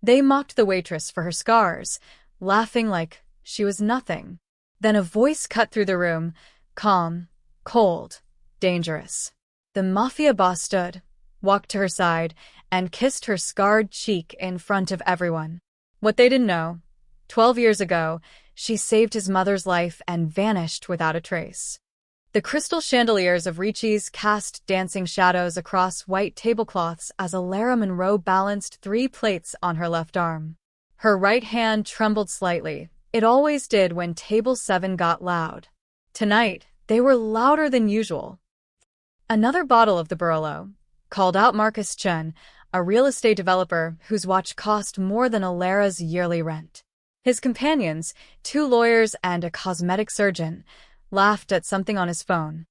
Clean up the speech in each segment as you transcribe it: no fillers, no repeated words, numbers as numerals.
They mocked the waitress for her scars, laughing like she was nothing. Then a voice cut through the room, calm, cold, dangerous. The Mafia boss stood, walked to her side, and kissed her scarred cheek in front of everyone. What they didn't know, 12 years ago, she saved his mother's life and vanished without a trace. The crystal chandeliers of Ricci's cast dancing shadows across white tablecloths as Alara Monroe balanced 3 plates on her left arm. Her right hand trembled slightly. It always did when Table 7 got loud. Tonight, they were louder than usual. Another bottle of the Barolo called out Marcus Chun, a real estate developer whose watch cost more than Alara's yearly rent. His companions, 2 lawyers and a cosmetic surgeon, laughed at something on his phone.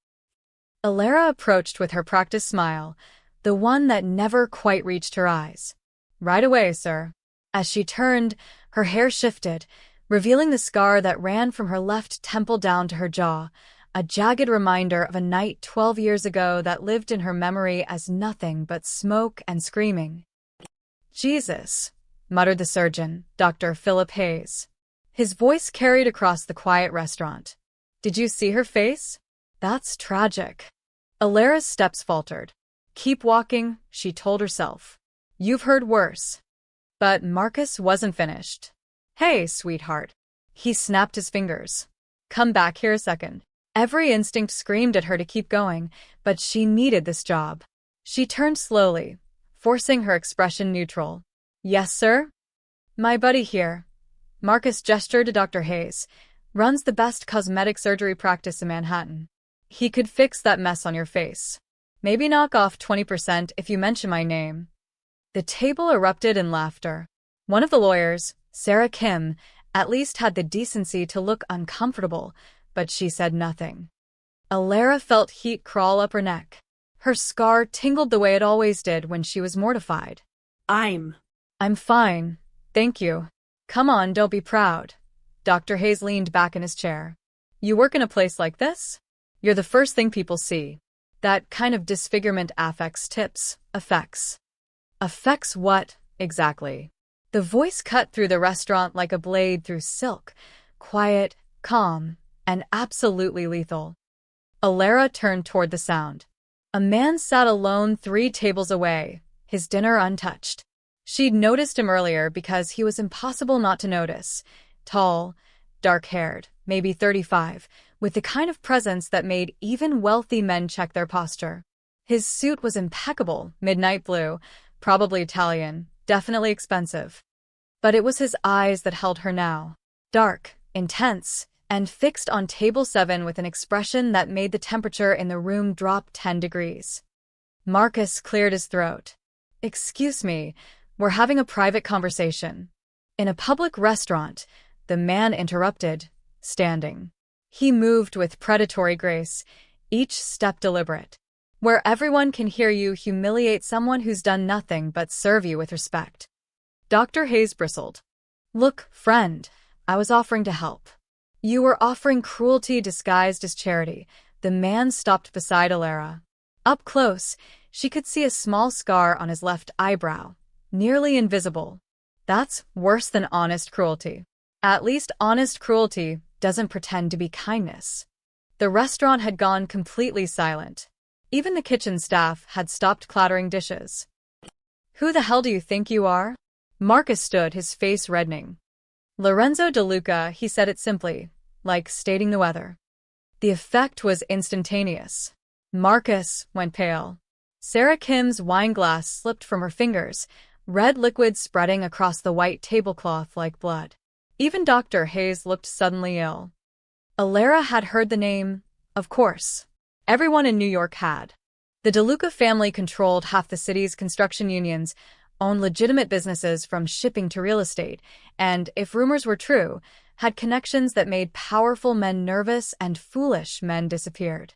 Alara approached with her practiced smile, the one that never quite reached her eyes. "Right away, sir." As she turned, her hair shifted, revealing the scar that ran from her left temple down to her jaw, a jagged reminder of a night 12 years ago that lived in her memory as nothing but smoke and screaming. "Jesus," muttered the surgeon, Dr. Philip Hayes. His voice carried across the quiet restaurant. "Did you see her face? That's tragic." Alara's steps faltered. "Keep walking," she told herself. "You've heard worse." But Marcus wasn't finished. "Hey, sweetheart." He snapped his fingers. "Come back here a second." Every instinct screamed at her to keep going, but she needed this job. She turned slowly, forcing her expression neutral. "Yes, sir?" "My buddy here." Marcus gestured to Dr. Hayes. "Runs the best cosmetic surgery practice in Manhattan. He could fix that mess on your face. Maybe knock off 20% if you mention my name." The table erupted in laughter. One of the lawyers, Sarah Kim, at least had the decency to look uncomfortable, but she said nothing. Alara felt heat crawl up her neck. Her scar tingled the way it always did when she was mortified. I'm fine, thank you." "Come on, don't be proud." Dr. Hayes leaned back in his chair. "You work in a place like this? You're the first thing people see. That kind of disfigurement affects tips, affects." "Affects what, exactly?" The voice cut through the restaurant like a blade through silk, quiet, calm, and absolutely lethal. Alara turned toward the sound. A man sat alone 3 tables away, his dinner untouched. She'd noticed him earlier because he was impossible not to notice. Tall, dark-haired, maybe 35, with the kind of presence that made even wealthy men check their posture. His suit was impeccable, midnight blue, probably Italian, definitely expensive. But it was his eyes that held her now. Dark, intense, and fixed on table 7 with an expression that made the temperature in the room drop 10 degrees. Marcus cleared his throat. "Excuse me, we're having a private conversation." In a public restaurant, the man interrupted, standing. He moved with predatory grace, each step deliberate. Where everyone can hear you humiliate someone who's done nothing but serve you with respect. Dr. Hayes bristled. "Look, friend, I was offering to help." "You were offering cruelty disguised as charity." The man stopped beside Alara. Up close, she could see a small scar on his left eyebrow, nearly invisible. "That's worse than honest cruelty. At least honest cruelty doesn't pretend to be kindness." The restaurant had gone completely silent. Even the kitchen staff had stopped clattering dishes. "Who the hell do you think you are?" Marcus stood, his face reddening. "Lorenzo De Luca," he said it simply, like stating the weather. The effect was instantaneous. Marcus went pale. Sarah Kim's wine glass slipped from her fingers, red liquid spreading across the white tablecloth like blood. Even Dr. Hayes looked suddenly ill. Alara had heard the name, of course. Everyone in New York had. The De Luca family controlled half the city's construction unions, owned legitimate businesses from shipping to real estate, and, if rumors were true, had connections that made powerful men nervous and foolish men disappeared.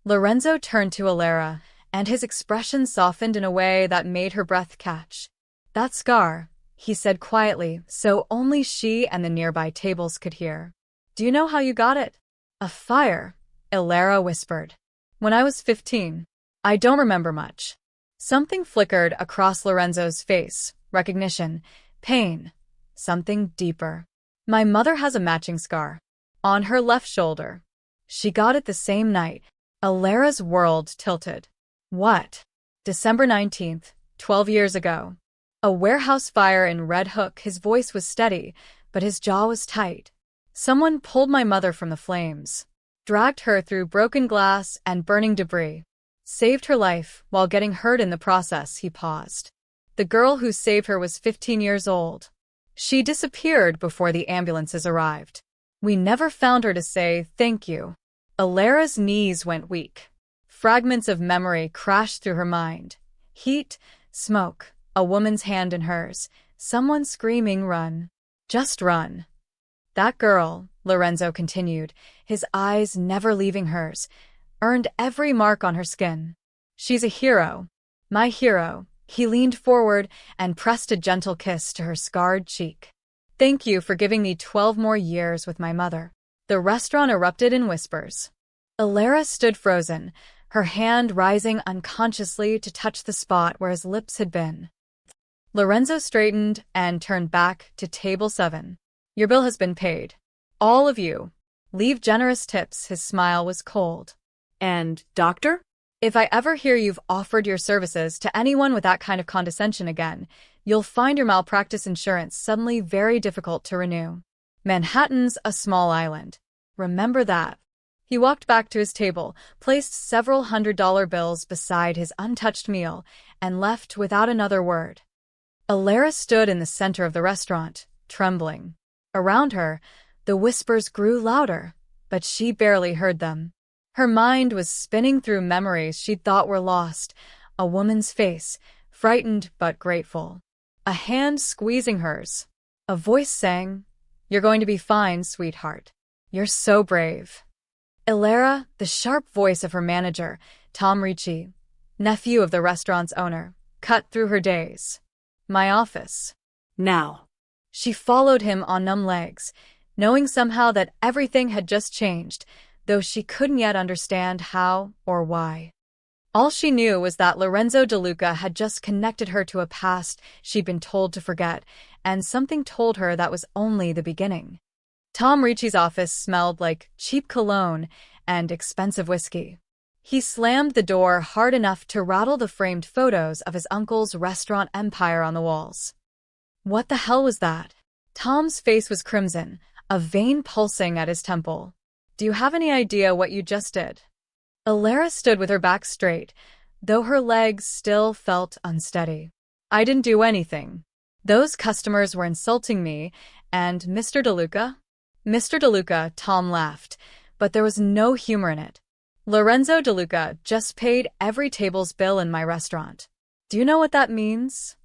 Lorenzo turned to Alara, and his expression softened in a way that made her breath catch. "That scar," he said quietly, so only she and the nearby tables could hear. "Do you know how you got it?" "A fire," Alara whispered. "When I was 15. I don't remember much." Something flickered across Lorenzo's face, recognition, Pain. Something deeper. My mother has a matching scar. On her left shoulder. She got it the same night. Alara's world tilted. What? December 19th, 12 years ago. A warehouse fire in Red Hook. His voice was steady, but his jaw was tight. Someone pulled my mother from the flames, dragged her through broken glass and burning debris, saved her life while getting hurt in the process. He paused. The girl who saved her was 15 years old. She disappeared before the ambulances arrived. We never found her to say thank you. Alara's knees went weak. Fragments of memory crashed through her mind. Heat, smoke, a woman's hand in hers, someone screaming, "Run. Just run." That girl, Lorenzo continued, his eyes never leaving hers, earned every mark on her skin. She's a hero. My hero. He leaned forward and pressed a gentle kiss to her scarred cheek. Thank you for giving me 12 more years with my mother. The restaurant erupted in whispers. Alara stood frozen, her hand rising unconsciously to touch the spot where his lips had been. Lorenzo straightened and turned back to table 7. Your bill has been paid. All of you. Leave generous tips. His smile was cold. And, doctor? If I ever hear you've offered your services to anyone with that kind of condescension again, you'll find your malpractice insurance suddenly very difficult to renew. Manhattan's a small island. Remember that. He walked back to his table, placed several $100 bills beside his untouched meal, and left without another word. Alara stood in the center of the restaurant, trembling. Around her, the whispers grew louder, but she barely heard them. Her mind was spinning through memories she'd thought were lost. A woman's face, frightened but grateful. A hand squeezing hers. A voice saying, "You're going to be fine, sweetheart. You're so brave." Alara, the sharp voice of her manager, Tom Ricci, nephew of the restaurant's owner, cut through her daze. My office. Now. She followed him on numb legs, knowing somehow that everything had just changed, though she couldn't yet understand how or why. All she knew was that Lorenzo DeLuca had just connected her to a past she'd been told to forget, and something told her that was only the beginning. Tom Ricci's office smelled like cheap cologne and expensive whiskey. He slammed the door hard enough to rattle the framed photos of his uncle's restaurant empire on the walls. What the hell was that? Tom's face was crimson, a vein pulsing at his temple. Do you have any idea what you just did? Alara stood with her back straight, though her legs still felt unsteady. I didn't do anything. Those customers were insulting me, and Mr. DeLuca? Mr. DeLuca, Tom laughed, but there was no humor in it. Lorenzo DeLuca just paid every table's bill in my restaurant. Do you know what that means?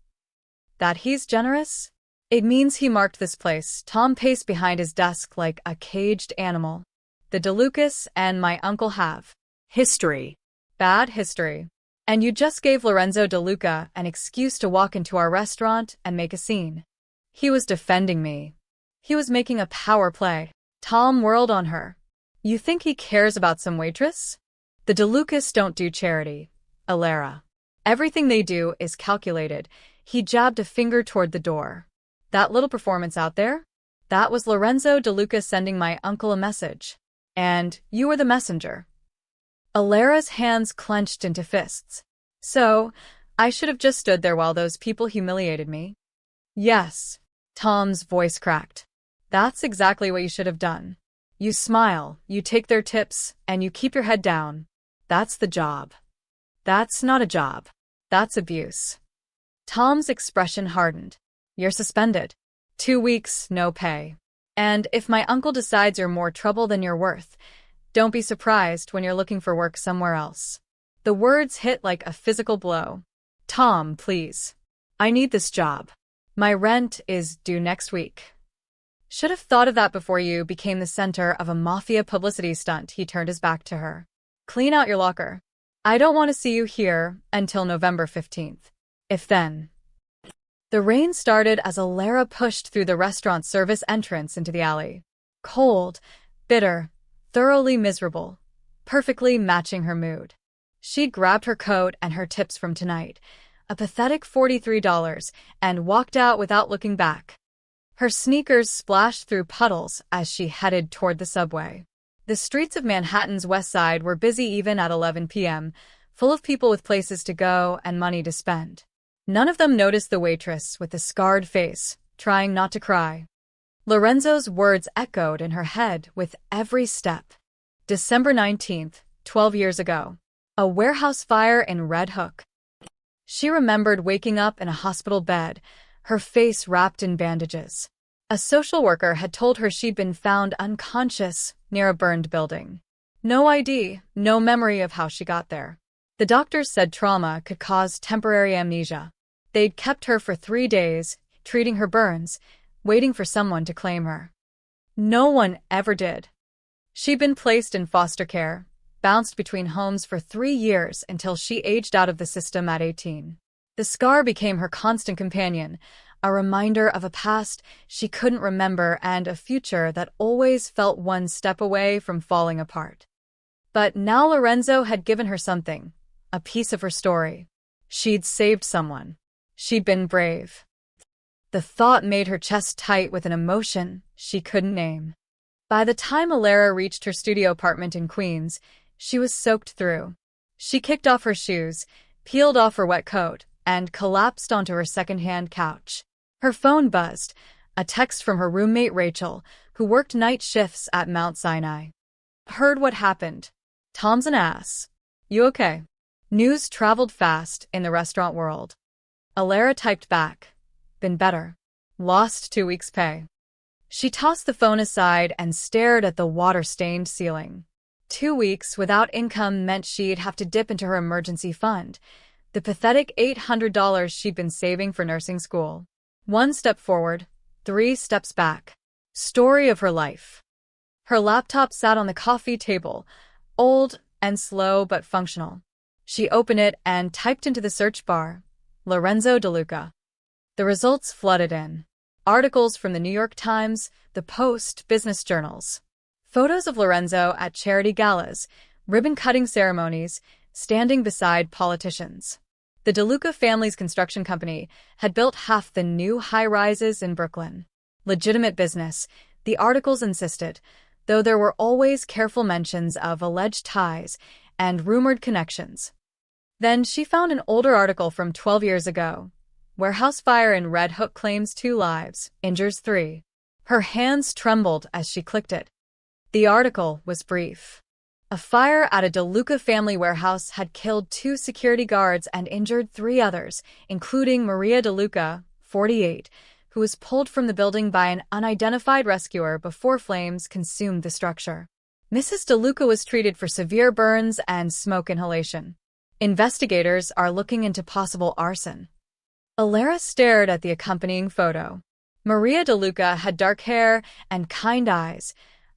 That he's generous? It means he marked this place. Tom paced behind his desk like a caged animal. The DeLucas and my uncle have history. Bad history. And you just gave Lorenzo DeLuca an excuse to walk into our restaurant and make a scene. He was defending me. He was making a power play. Tom whirled on her. You think he cares about some waitress? The DeLucas don't do charity, Alara. Everything they do is calculated. He jabbed a finger toward the door. That little performance out there? That was Lorenzo DeLuca sending my uncle a message. And you were the messenger. Alara's hands clenched into fists. So, I should have just stood there while those people humiliated me? Yes. Tom's voice cracked. That's exactly what you should have done. You smile, you take their tips, and you keep your head down. That's the job. That's not a job. That's abuse. Tom's expression hardened. You're suspended. 2 weeks, no pay. And if my uncle decides you're more trouble than you're worth, don't be surprised when you're looking for work somewhere else. The words hit like a physical blow. Tom, please. I need this job. My rent is due next week. Should have thought of that before you became the center of a Mafia publicity stunt. He turned his back to her. Clean out your locker. I don't want to see you here until November 15th. If then. The rain started as Alara pushed through the restaurant service entrance into the alley. Cold, bitter, thoroughly miserable, perfectly matching her mood. She'd grabbed her coat and her tips from tonight, a pathetic $43, and walked out without looking back. Her sneakers splashed through puddles as she headed toward the subway. The streets of Manhattan's West Side were busy even at 11 p.m., full of people with places to go and money to spend. None of them noticed the waitress with the scarred face, trying not to cry. Lorenzo's words echoed in her head with every step. December 19th, 12 years ago. A warehouse fire in Red Hook. She remembered waking up in a hospital bed, her face wrapped in bandages. A social worker had told her she'd been found unconscious near a burned building. No ID, no memory of how she got there. The doctors said trauma could cause temporary amnesia. They'd kept her for 3 days, treating her burns, waiting for someone to claim her. No one ever did. She'd been placed in foster care, bounced between homes for 3 years until she aged out of the system at 18. The scar became her constant companion, a reminder of a past she couldn't remember and a future that always felt one step away from falling apart. But now Lorenzo had given her something, a piece of her story. She'd saved someone. She'd been brave. The thought made her chest tight with an emotion she couldn't name. By the time Alara reached her studio apartment in Queens, she was soaked through. She kicked off her shoes, peeled off her wet coat, and collapsed onto her second-hand couch. Her phone buzzed, a text from her roommate Rachel, who worked night shifts at Mount Sinai. Heard what happened. Tom's an ass. You okay? News traveled fast in the restaurant world. Alara typed back. Been better. Lost 2 weeks' pay. She tossed the phone aside and stared at the water-stained ceiling. 2 weeks without income meant she'd have to dip into her emergency fund, the pathetic $800 she'd been saving for nursing school. 1 step forward, 3 steps back. Story of her life. Her laptop sat on the coffee table, old and slow but functional. She opened it and typed into the search bar, Lorenzo DeLuca. The results flooded in. Articles from the New York Times, the Post, business journals. Photos of Lorenzo at charity galas, ribbon-cutting ceremonies, standing beside politicians. The DeLuca family's construction company had built half the new high-rises in Brooklyn. Legitimate business, the articles insisted, though there were always careful mentions of alleged ties and rumored connections. Then she found an older article from 12 years ago. Warehouse fire in Red Hook claims 2 lives, injures 3. Her hands trembled as she clicked it. The article was brief. A fire at a DeLuca family warehouse had killed 2 security guards and injured 3 others, including Maria DeLuca, 48, who was pulled from the building by an unidentified rescuer before flames consumed the structure. Mrs. DeLuca was treated for severe burns and smoke inhalation. Investigators are looking into possible arson. Alara stared at the accompanying photo. Maria DeLuca had dark hair and kind eyes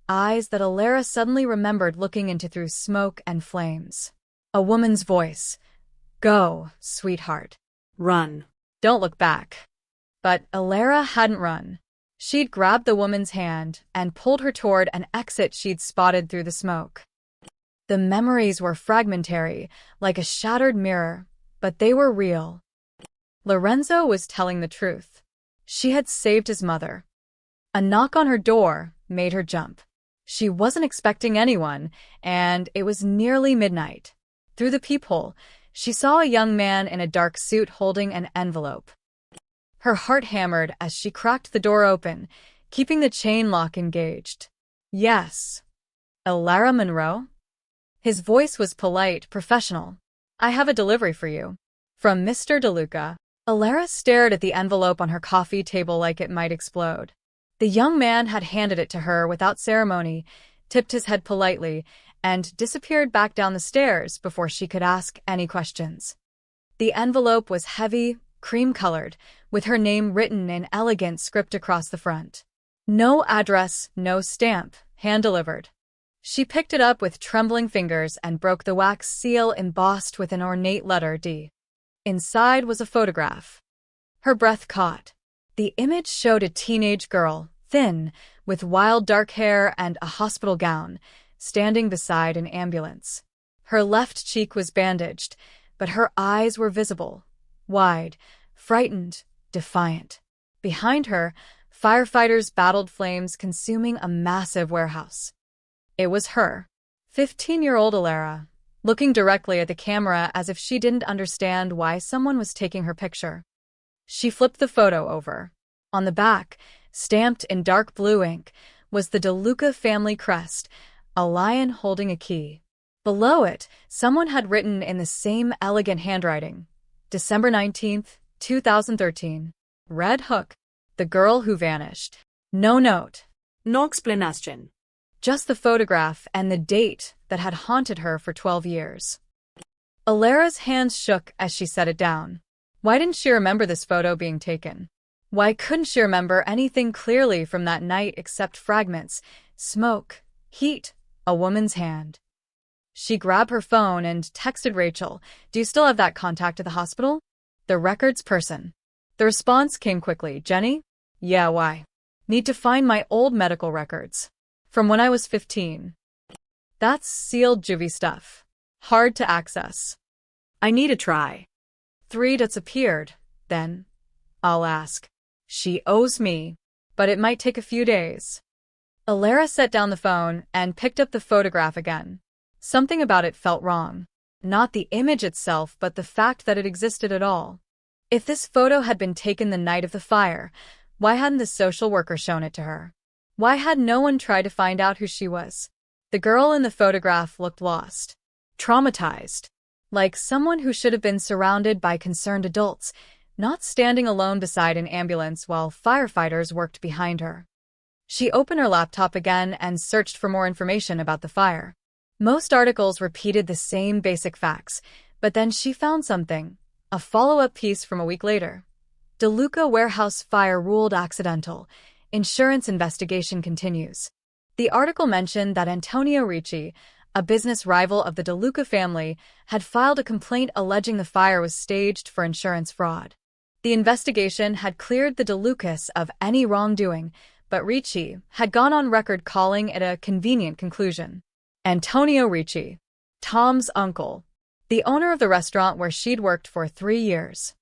that Alara suddenly remembered looking into through smoke and flames. A woman's voice. Go, sweetheart. Run. Don't look back. But Alara hadn't run. She'd grabbed the woman's hand and pulled her toward an exit she'd spotted through the smoke. The memories were fragmentary, like a shattered mirror, but they were real. Lorenzo was telling the truth. She had saved his mother. A knock on her door made her jump. She wasn't expecting anyone, and it was nearly midnight. Through the peephole, she saw a young man in a dark suit holding an envelope. Her heart hammered as she cracked the door open, keeping the chain lock engaged. Yes. Alara Monroe? His voice was polite, professional. I have a delivery for you. From Mr. DeLuca. Alara stared at the envelope on her coffee table like it might explode. The young man had handed it to her without ceremony, tipped his head politely, and disappeared back down the stairs before she could ask any questions. The envelope was heavy, cream-colored, with her name written in elegant script across the front. No address, no stamp, hand-delivered. She picked it up with trembling fingers and broke the wax seal embossed with an ornate letter D. Inside was a photograph. Her breath caught. The image showed a teenage girl, thin, with wild dark hair and a hospital gown, standing beside an ambulance. Her left cheek was bandaged, but her eyes were visible, wide, frightened, defiant. Behind her, firefighters battled flames consuming a massive warehouse. It was her, 15-year-old Alara, looking directly at the camera as if she didn't understand why someone was taking her picture. She flipped the photo over. On the back, stamped in dark blue ink, was the DeLuca family crest, a lion holding a key. Below it, someone had written in the same elegant handwriting, December 19th, 2013. Red Hook, the girl who vanished. No note. No explanation. Just the photograph and the date that had haunted her for 12 years. Alara's hands shook as she set it down. Why didn't she remember this photo being taken? Why couldn't she remember anything clearly from that night except fragments, smoke, heat, a woman's hand? She grabbed her phone and texted Rachel, "Do you still have that contact at the hospital?" The records person. The response came quickly. "Jenny? Yeah, why? Need to find my old medical records. From when I was 15. That's sealed juvie stuff. Hard to access. I need a try. 3 dots appeared. Then, I'll ask. She owes me, but it might take a few days." Alara set down the phone and picked up the photograph again. Something about it felt wrong. Not the image itself, but the fact that it existed at all. If this photo had been taken the night of the fire, why hadn't the social worker shown it to her? Why had no one tried to find out who she was? The girl in the photograph looked lost, traumatized, like someone who should have been surrounded by concerned adults, not standing alone beside an ambulance while firefighters worked behind her. She opened her laptop again and searched for more information about the fire. Most articles repeated the same basic facts, but then she found something, a follow-up piece from a week later. DeLuca warehouse fire ruled accidental. Insurance investigation continues. The article mentioned that Antonio Ricci, a business rival of the DeLuca family, had filed a complaint alleging the fire was staged for insurance fraud. The investigation had cleared the DeLucas of any wrongdoing, but Ricci had gone on record calling it a convenient conclusion. Antonio Ricci, Tom's uncle, the owner of the restaurant where she'd worked for 3 years.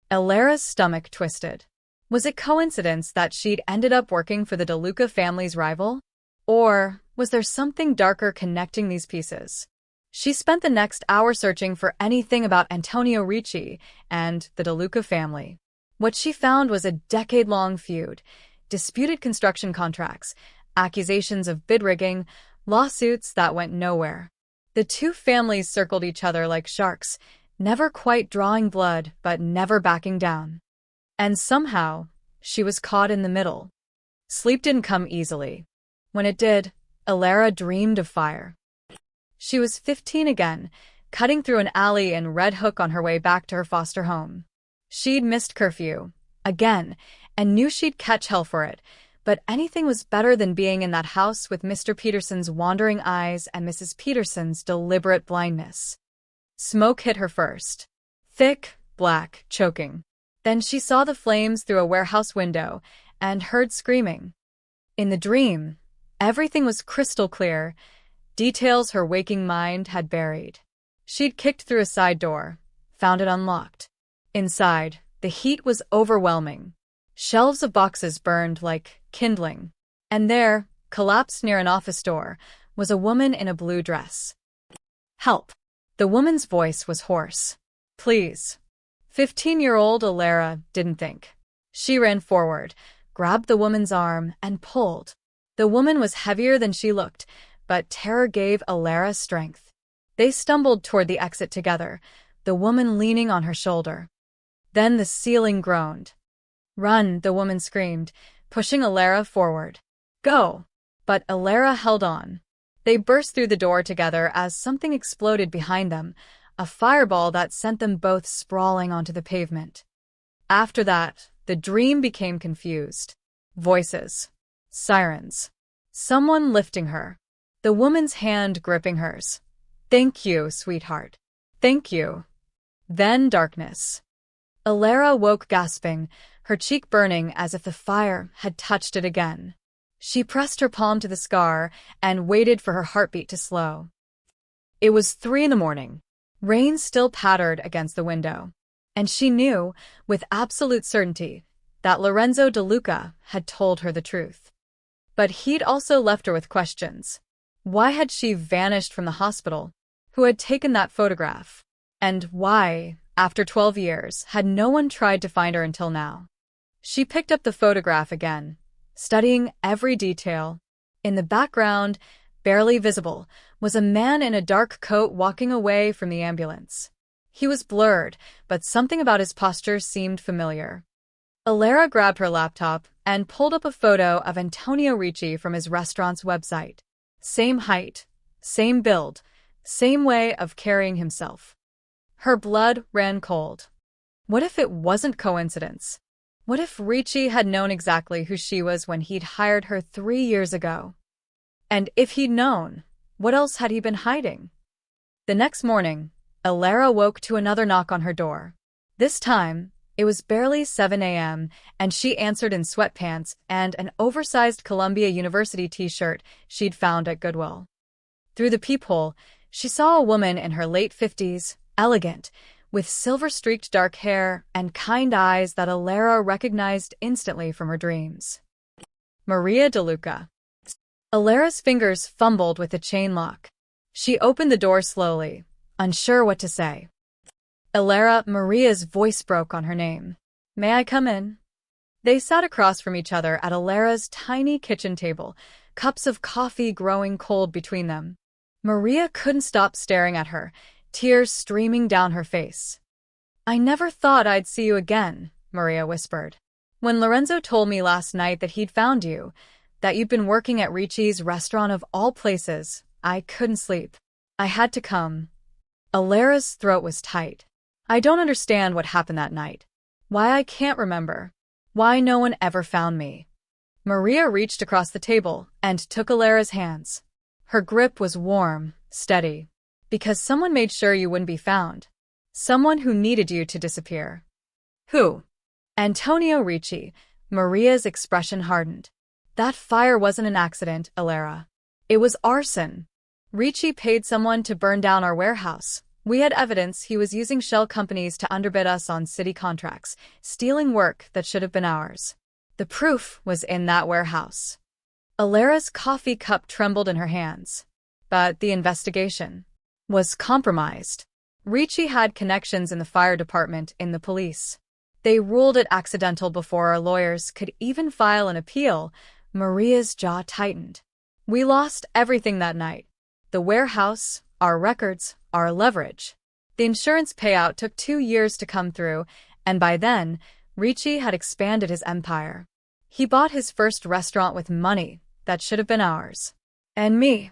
Alara's stomach twisted. Was it coincidence that she'd ended up working for the DeLuca family's rival? Or was there something darker connecting these pieces? She spent the next hour searching for anything about Antonio Ricci and the DeLuca family. What she found was a decade-long feud, disputed construction contracts, accusations of bid rigging, lawsuits that went nowhere. The two families circled each other like sharks, never quite drawing blood but never backing down. And somehow, she was caught in the middle. Sleep didn't come easily. When it did, Alara dreamed of fire. She was 15 again, cutting through an alley in Red Hook on her way back to her foster home. She'd missed curfew, again, and knew she'd catch hell for it, but anything was better than being in that house with Mr. Peterson's wandering eyes and Mrs. Peterson's deliberate blindness. Smoke hit her first. Thick, black, choking. Then she saw the flames through a warehouse window and heard screaming. In the dream, everything was crystal clear, details her waking mind had buried. She'd kicked through a side door, found it unlocked. Inside, the heat was overwhelming. Shelves of boxes burned like kindling. And there, collapsed near an office door, was a woman in a blue dress. "Help!" The woman's voice was hoarse. "Please." 15-year-old Alara didn't think. She ran forward, grabbed the woman's arm, and pulled. The woman was heavier than she looked, but terror gave Alara strength. They stumbled toward the exit together, the woman leaning on her shoulder. Then the ceiling groaned. "Run," the woman screamed, pushing Alara forward. "Go!" But Alara held on. They burst through the door together as something exploded behind them, a fireball that sent them both sprawling onto the pavement. After that, the dream became confused. Voices. Sirens. Someone lifting her. The woman's hand gripping hers. "Thank you, sweetheart. Thank you." Then darkness. Alara woke gasping, her cheek burning as if the fire had touched it again. She pressed her palm to the scar and waited for her heartbeat to slow. It was 3 in the morning. Rain still pattered against the window. and she knew, with absolute certainty, that Lorenzo De Luca had told her the truth. But he'd also left her with questions. Why had she vanished from the hospital? Who had taken that photograph? And why, after 12 years, had no one tried to find her until now? She picked up the photograph again, studying every detail. In the background, barely visible, was a man in a dark coat walking away from the ambulance. He was blurred, but something about his posture seemed familiar. Alara grabbed her laptop and pulled up a photo of Antonio Ricci from his restaurant's website. Same height, same build, same way of carrying himself. Her blood ran cold. What if it wasn't coincidence? What if Ricci had known exactly who she was when he'd hired her 3 years ago? And if he'd known, what else had he been hiding? The next morning, Alara woke to another knock on her door. This time, it was barely 7 a.m., and she answered in sweatpants and an oversized Columbia University t-shirt she'd found at Goodwill. Through the peephole, she saw a woman in her late 50s, elegant, with silver-streaked dark hair and kind eyes that Alara recognized instantly from her dreams. Maria De Luca. Alara's fingers fumbled with the chain lock. She opened the door slowly, unsure what to say. Alara, Maria's voice broke on her name. May I come in? They sat across from each other at Alara's tiny kitchen table, cups of coffee growing cold between them. Maria couldn't stop staring at her, tears streaming down her face. I never thought I'd see you again, Maria whispered. When Lorenzo told me last night that he'd found you, that you'd been working at Ricci's restaurant of all places, I couldn't sleep. I had to come. Alara's throat was tight. I don't understand what happened that night. Why I can't remember. Why no one ever found me. Maria reached across the table and took Alara's hands. Her grip was warm, steady. Because someone made sure you wouldn't be found. Someone who needed you to disappear. Who? Antonio Ricci. Maria's expression hardened. That fire wasn't an accident, Alara. It was arson. Ricci paid someone to burn down our warehouse. We had evidence he was using shell companies to underbid us on city contracts, stealing work that should have been ours. The proof was in that warehouse. Alara's coffee cup trembled in her hands. But the investigation was compromised. Ricci had connections in the fire department, in the police. They ruled it accidental before our lawyers could even file an appeal. Maria's jaw tightened. We lost everything that night. The warehouse, our records, our leverage. The insurance payout took 2 years to come through, and by then, Ricci had expanded his empire. He bought his first restaurant with money that should have been ours. And me.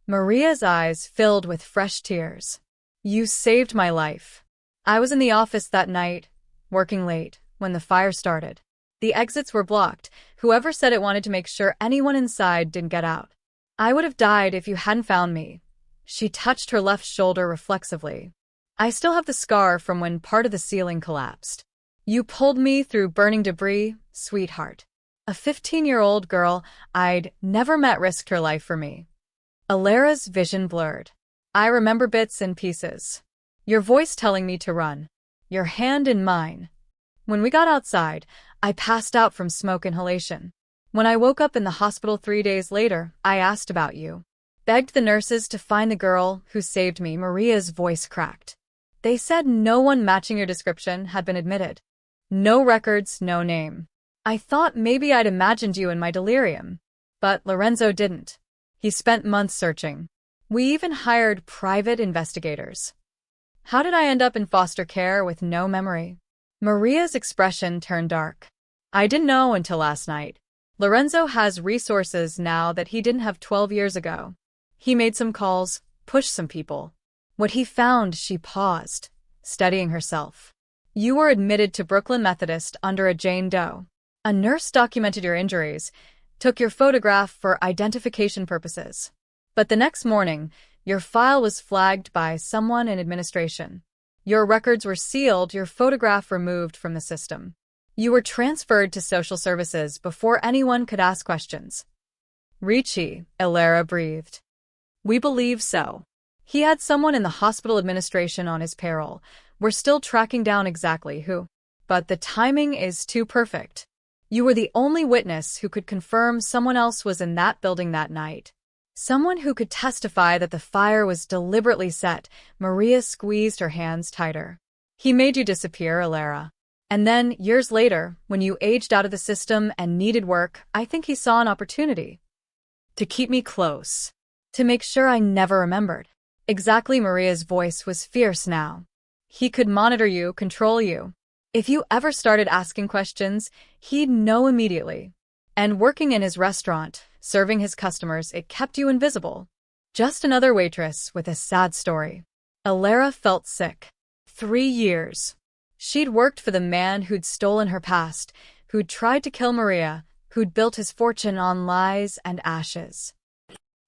Maria's eyes filled with fresh tears. You saved my life. I was in the office that night, working late, when the fire started. The exits were blocked. Whoever said it wanted to make sure anyone inside didn't get out. I would have died if you hadn't found me. She touched her left shoulder reflexively. I still have the scar from when part of the ceiling collapsed. You pulled me through burning debris, sweetheart. A 15-year-old girl I'd never met risked her life for me. Alara's vision blurred. I remember bits and pieces. Your voice telling me to run. Your hand in mine. When we got outside, I passed out from smoke inhalation. When I woke up in the hospital 3 days later, I asked about you. Begged the nurses to find the girl who saved me. Maria's voice cracked. They said no one matching your description had been admitted. No records, no name. I thought maybe I'd imagined you in my delirium. But Lorenzo didn't. He spent months searching. We even hired private investigators. How did I end up in foster care with no memory? Maria's expression turned dark. I didn't know until last night. Lorenzo has resources now that he didn't have 12 years ago. He made some calls, pushed some people. What he found, she paused, steadying herself. You were admitted to Brooklyn Methodist under a Jane Doe. A nurse documented your injuries, took your photograph for identification purposes. But the next morning, your file was flagged by someone in administration. Your records were sealed, your photograph removed from the system. You were transferred to social services before anyone could ask questions. Ricci, Alara breathed. We believe so. He had someone in the hospital administration on his payroll. We're still tracking down exactly who. But the timing is too perfect. You were the only witness who could confirm someone else was in that building that night. Someone who could testify that the fire was deliberately set. Maria squeezed her hands tighter. He made you disappear, Alara. And then, years later, when you aged out of the system and needed work, I think he saw an opportunity. To keep me close. To make sure I never remembered. Exactly, Maria's voice was fierce now. He could monitor you, control you. If you ever started asking questions, he'd know immediately. And working in his restaurant, serving his customers, it kept you invisible. Just another waitress with a sad story. Alara felt sick. 3 years. She'd worked for the man who'd stolen her past, who'd tried to kill Maria, who'd built his fortune on lies and ashes.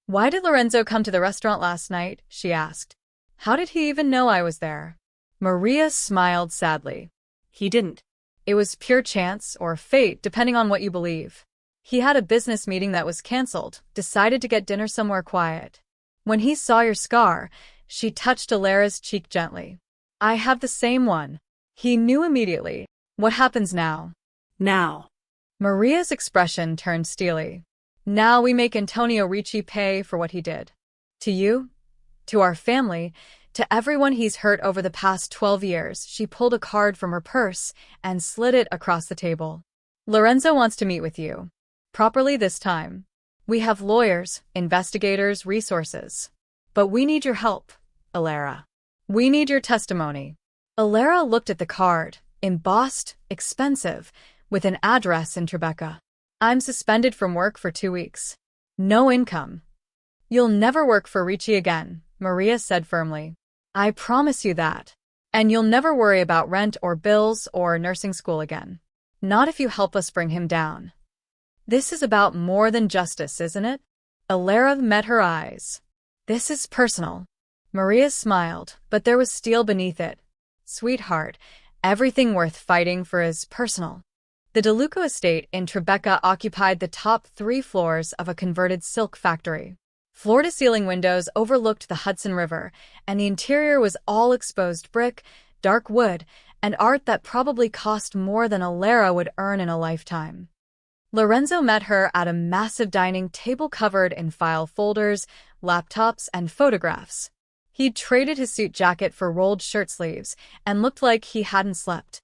Why did Lorenzo come to the restaurant last night? She asked. How did he even know I was there? Maria smiled sadly. He didn't. It was pure chance or fate, depending on what you believe. He had a business meeting that was canceled, decided to get dinner somewhere quiet. When he saw your scar, she touched Alara's cheek gently. I have the same one. He knew immediately. What happens now? Now. Maria's expression turned steely. Now we make Antonio Ricci pay for what he did. To you, to our family, to everyone he's hurt over the past 12 years. She pulled a card from her purse and slid it across the table. Lorenzo wants to meet with you. Properly this time. We have lawyers, investigators, resources. But we need your help, Alara. We need your testimony. Alara looked at the card, embossed, expensive, with an address in Tribeca. I'm suspended from work for 2 weeks. No income. You'll never work for Ricci again, Maria said firmly. I promise you that. And you'll never worry about rent or bills or nursing school again. Not if you help us bring him down. This is about more than justice, isn't it? Alara met her eyes. This is personal. Maria smiled, but there was steel beneath it. Sweetheart, everything worth fighting for is personal. The DeLuca estate in Tribeca occupied the top 3 floors of a converted silk factory. Floor-to-ceiling windows overlooked the Hudson River, and the interior was all exposed brick, dark wood, and art that probably cost more than Alara would earn in a lifetime. Lorenzo met her at a massive dining table covered in file folders, laptops, and photographs. He'd traded his suit jacket for rolled shirt sleeves and looked like he hadn't slept.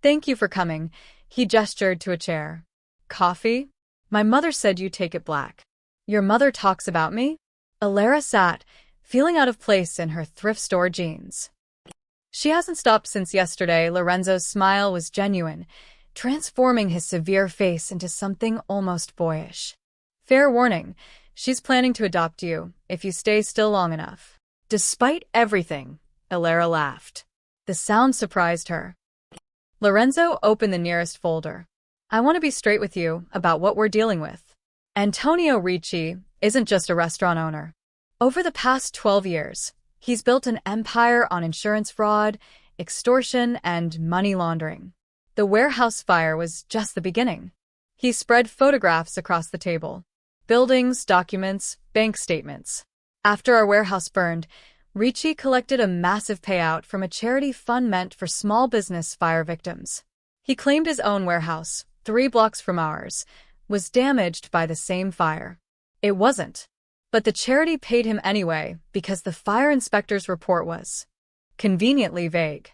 Thank you for coming, he gestured to a chair. Coffee? My mother said you take it black. Your mother talks about me? Alara sat, feeling out of place in her thrift store jeans. She hasn't stopped since yesterday. Lorenzo's smile was genuine, transforming his severe face into something almost boyish. Fair warning, she's planning to adopt you, if you stay still long enough. Despite everything, Alara laughed. The sound surprised her. Lorenzo opened the nearest folder. I want to be straight with you about what we're dealing with. Antonio Ricci isn't just a restaurant owner. Over the past 12 years, he's built an empire on insurance fraud, extortion, and money laundering. The warehouse fire was just the beginning. He spread photographs across the table. Buildings, documents, bank statements. After our warehouse burned, Ricci collected a massive payout from a charity fund meant for small business fire victims. He claimed his own warehouse, 3 blocks from ours, was damaged by the same fire. It wasn't. But the charity paid him anyway because the fire inspector's report was conveniently vague.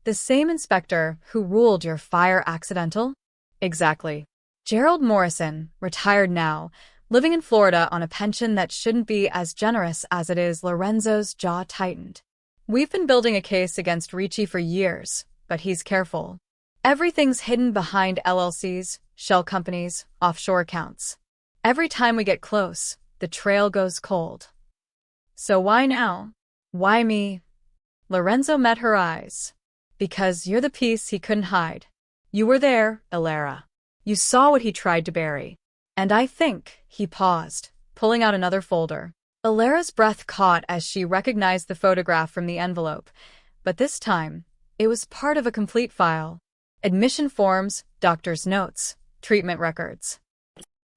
The same inspector who ruled your fire accidental? Exactly. Gerald Morrison, retired now, living in Florida on a pension that shouldn't be as generous as it is. Lorenzo's jaw tightened. We've been building a case against Ricci for years, but he's careful. Everything's hidden behind LLCs, shell companies, offshore accounts. Every time we get close, the trail goes cold. So why now? Why me? Lorenzo met her eyes. Because you're the piece he couldn't hide. You were there, Alara. You saw what he tried to bury. And I think, he paused, pulling out another folder. Alara's breath caught as she recognized the photograph from the envelope, but this time, it was part of a complete file. Admission forms, doctor's notes, treatment records.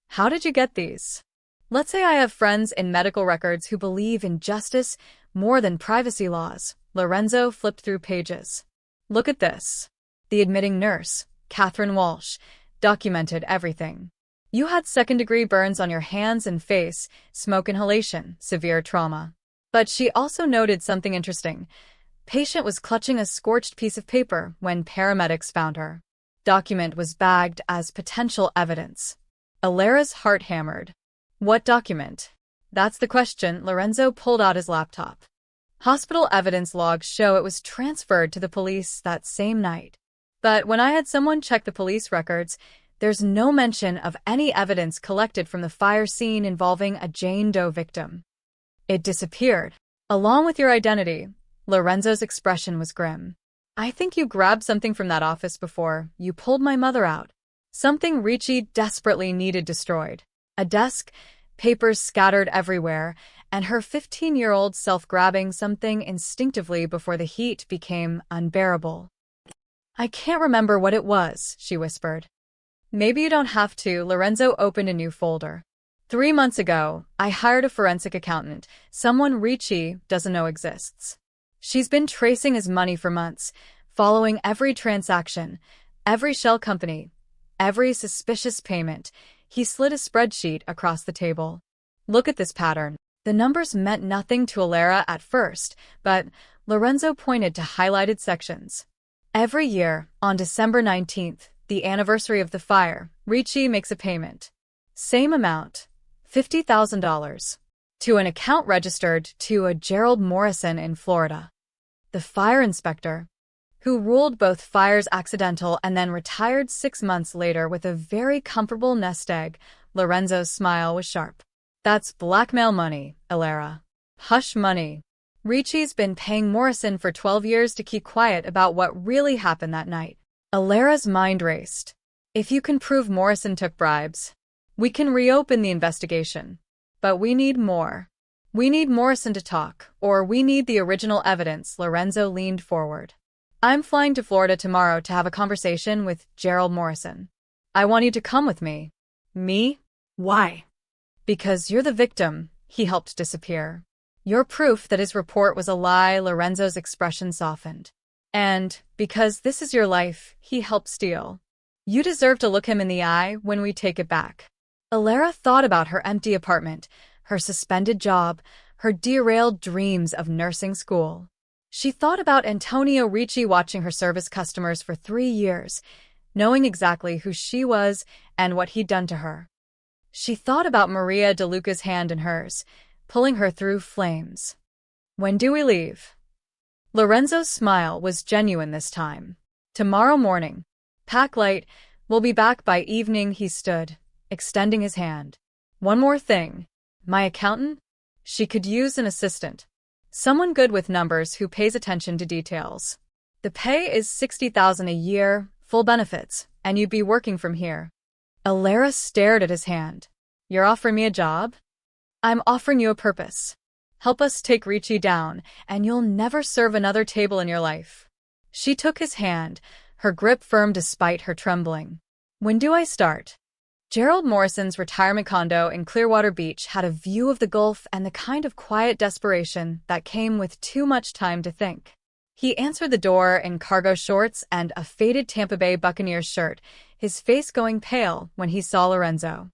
How did you get these? Let's say I have friends in medical records who believe in justice more than privacy laws, Lorenzo flipped through pages. Look at this. The admitting nurse, Catherine Walsh, documented everything. You had second-degree burns on your hands and face, smoke inhalation, severe trauma. But she also noted something interesting. Patient was clutching a scorched piece of paper when paramedics found her. Document was bagged as potential evidence. Alera's heart hammered. What document? That's the question. Lorenzo pulled out his laptop. Hospital evidence logs show it was transferred to the police that same night. But when I had someone check the police records, there's no mention of any evidence collected from the fire scene involving a Jane Doe victim. It disappeared, along with your identity. Lorenzo's expression was grim. I think you grabbed something from that office before you pulled my mother out. Something Ricci desperately needed destroyed. A desk, papers scattered everywhere, and her 15-year-old self grabbing something instinctively before the heat became unbearable. I can't remember what it was, she whispered. Maybe you don't have to. Lorenzo opened a new folder. 3 months ago, I hired a forensic accountant, someone Ricci doesn't know exists. She's been tracing his money for months, following every transaction, every shell company, every suspicious payment. He slid a spreadsheet across the table. Look at this pattern. The numbers meant nothing to Alera at first, but Lorenzo pointed to highlighted sections. Every year, on December 19th, the anniversary of the fire, Ricci makes a payment. Same amount, $50,000, to an account registered to a Gerald Morrison in Florida. The fire inspector, who ruled both fires accidental and then retired 6 months later with a very comfortable nest egg. Lorenzo's smile was sharp. That's blackmail money, Alera. Hush money. Ricci's been paying Morrison for 12 years to keep quiet about what really happened that night. Alera's mind raced. If you can prove Morrison took bribes, we can reopen the investigation. But we need more. We need Morrison to talk, or we need the original evidence. Lorenzo leaned forward. I'm flying to Florida tomorrow to have a conversation with Gerald Morrison. I want you to come with me. Me? Why? Because you're the victim he helped disappear. You're proof that his report was a lie. Lorenzo's expression softened. And because this is your life he helped steal. You deserve to look him in the eye when we take it back. Alera thought about her empty apartment, her suspended job, her derailed dreams of nursing school. She thought about Antonio Ricci watching her service customers for 3 years, knowing exactly who she was and what he'd done to her. She thought about Maria DeLuca's hand in hers, pulling her through flames. When do we leave? Lorenzo's smile was genuine this time. Tomorrow morning. Pack light. We'll be back by evening. He stood, extending his hand. One more thing. My accountant? She could use an assistant. Someone good with numbers who pays attention to details. The pay is $60,000 a year, full benefits, and you'd be working from here. Alera stared at his hand. You're offering me a job? I'm offering you a purpose. Help us take Ricci down, and you'll never serve another table in your life. She took his hand, her grip firm despite her trembling. When do I start? Gerald Morrison's retirement condo in Clearwater Beach had a view of the Gulf and the kind of quiet desperation that came with too much time to think. He answered the door in cargo shorts and a faded Tampa Bay Buccaneers shirt, his face going pale when he saw Lorenzo.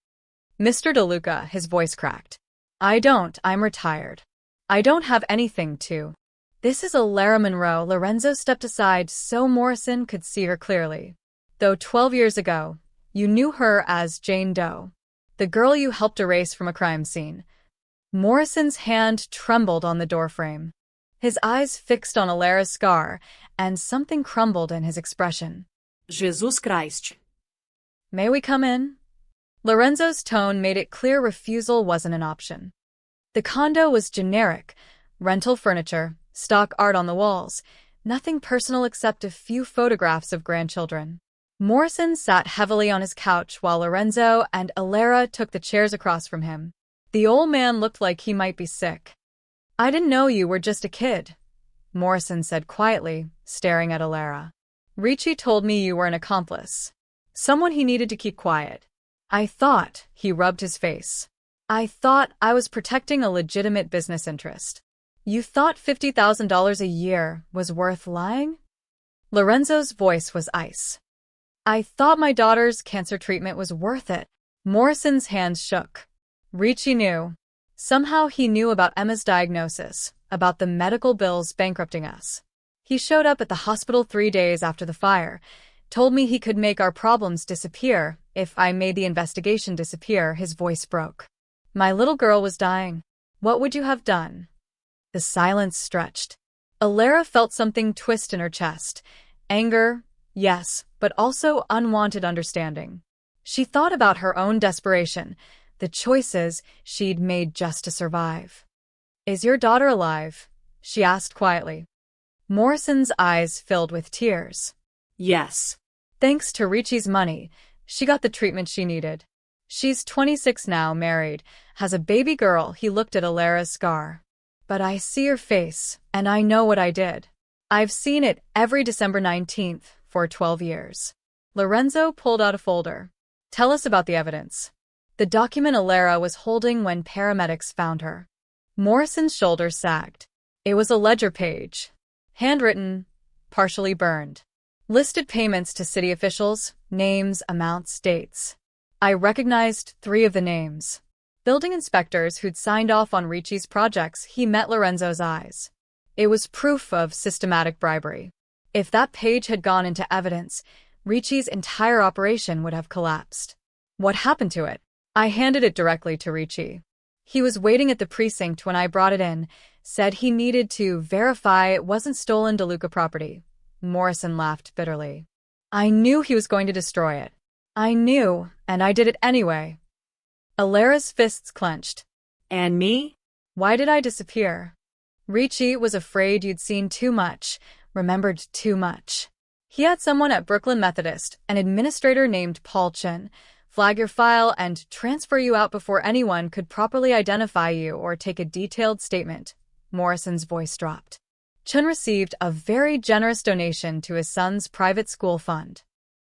Mr. DeLuca, his voice cracked. I'm retired. I don't have anything to. This is Alera Monroe. Lorenzo stepped aside so Morrison could see her clearly. Though 12 years ago, you knew her as Jane Doe, the girl you helped erase from a crime scene. Morrison's hand trembled on the doorframe. His eyes fixed on Alera's scar, and something crumbled in his expression. Jesus Christ. May we come in? Lorenzo's tone made it clear refusal wasn't an option. The condo was generic, rental furniture, stock art on the walls, nothing personal except a few photographs of grandchildren. Morrison sat heavily on his couch while Lorenzo and Alera took the chairs across from him. The old man looked like he might be sick. I didn't know you were just a kid, Morrison said quietly, staring at Alera. Ricci told me you were an accomplice. Someone he needed to keep quiet. I thought, he rubbed his face. I thought I was protecting a legitimate business interest. You thought $50,000 a year was worth lying? Lorenzo's voice was ice. I thought my daughter's cancer treatment was worth it. Morrison's hands shook. Ricci knew. Somehow he knew about Emma's diagnosis, about the medical bills bankrupting us. He showed up at the hospital 3 days after the fire, told me he could make our problems disappear if I made the investigation disappear. His voice broke. My little girl was dying. What would you have done? The silence stretched. Alara felt something twist in her chest. Anger, yes, but also unwanted understanding. She thought about her own desperation, the choices she'd made just to survive. Is your daughter alive? She asked quietly. Morrison's eyes filled with tears. Yes. Thanks to Ricci's money, she got the treatment she needed. She's 26 now, married, has a baby girl. He looked at Alara's scar. But I see your face, and I know what I did. I've seen it every December 19th for 12 years. Lorenzo pulled out a folder. Tell us about the evidence. The document Alara was holding when paramedics found her. Morrison's shoulders sagged. It was a ledger page. Handwritten, partially burned. Listed payments to city officials, names, amounts, dates. I recognized 3 of the names. Building inspectors who'd signed off on Ricci's projects. He met Lorenzo's eyes. It was proof of systematic bribery. If that page had gone into evidence, Ricci's entire operation would have collapsed. What happened to it? I handed it directly to Ricci. He was waiting at the precinct when I brought it in, said he needed to verify it wasn't stolen DeLuca property. Morrison laughed bitterly. I knew he was going to destroy it. I knew, and I did it anyway. Alara's fists clenched. And me? Why did I disappear? Ricci was afraid you'd seen too much, remembered too much. He had someone at Brooklyn Methodist, an administrator named Paul Chin, flag your file and transfer you out before anyone could properly identify you or take a detailed statement. Morrison's voice dropped. Chin received a very generous donation to his son's private school fund.